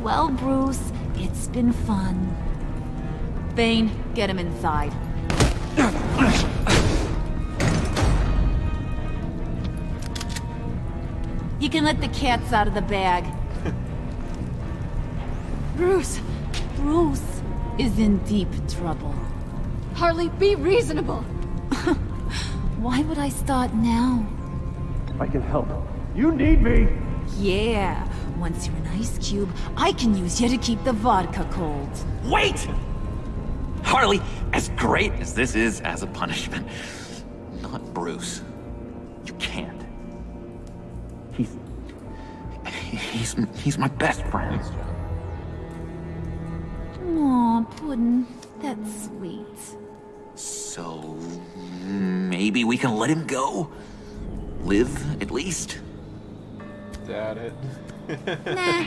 S4: Well, Bruce, it's been fun. Bane, get him inside. You can let the cats out of the bag. Bruce is in deep trouble.
S10: Harley, be reasonable.
S4: Why would I start now?
S8: I can help. You need me!
S4: Yeah, once you're an ice cube, I can use you to keep the vodka cold.
S6: Wait! Harley, as great as this is as a punishment, not Bruce. You can't. He's my best friend.
S4: Aw, Puddin', that's sweet.
S6: So maybe we can let him go? Live, at least?
S1: Doubt it.
S4: Nah.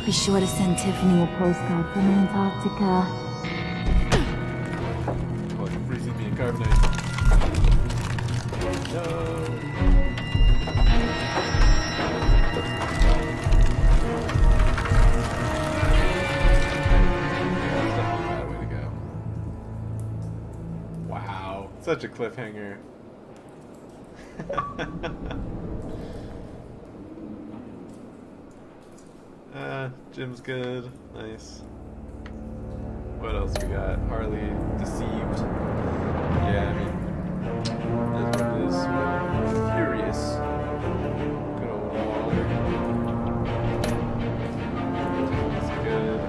S4: Be sure to send Tiffany a postcard from Antarctica.
S1: Oh, you're freezing me in carbonite. No. Such a cliffhanger. Jim's good. Nice. What else we got? Harley deceived. Yeah, I mean, that's what it is. Furious. Good old Waller. That's good.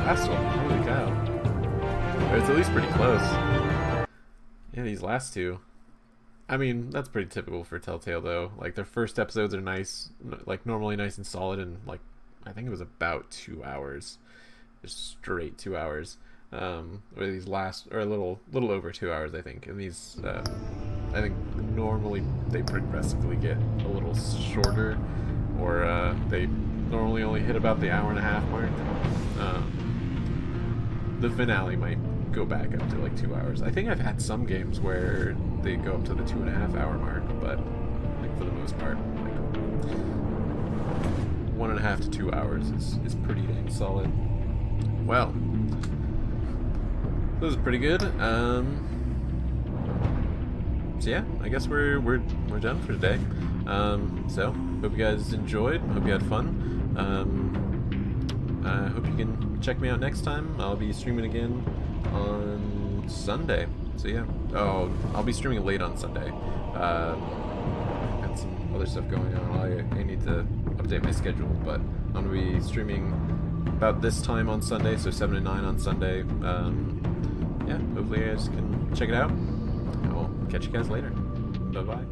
S1: last one. Holy cow. Or it's at least pretty close. Yeah, these last two. I mean, that's pretty typical for Telltale, though. Like, their first episodes are nice, like, normally nice and solid, and, like, I think it was about 2 hours. Just straight 2 hours. Or these last, or a little over 2 hours, I think. And these, I think normally they progressively get a little shorter, or they normally only hit about the hour-and-a-half mark. The finale might go back up to like 2 hours. I think I've had some games where they go up to the 2.5 hour mark, but like for the most part, like 1.5 to 2 hours is pretty dang solid. Well, this is pretty good. So yeah, I guess we're done for today. So hope you guys enjoyed. Hope you had fun. I hope you can check me out next time. I'll be streaming again on Sunday. So yeah. Oh, I'll be streaming late on Sunday. Got some other stuff going on. I need to update my schedule, but I'm gonna be streaming about this time on Sunday, so 7 to 9 on Sunday. Yeah, hopefully you guys can check it out. I'll catch you guys later. Bye bye.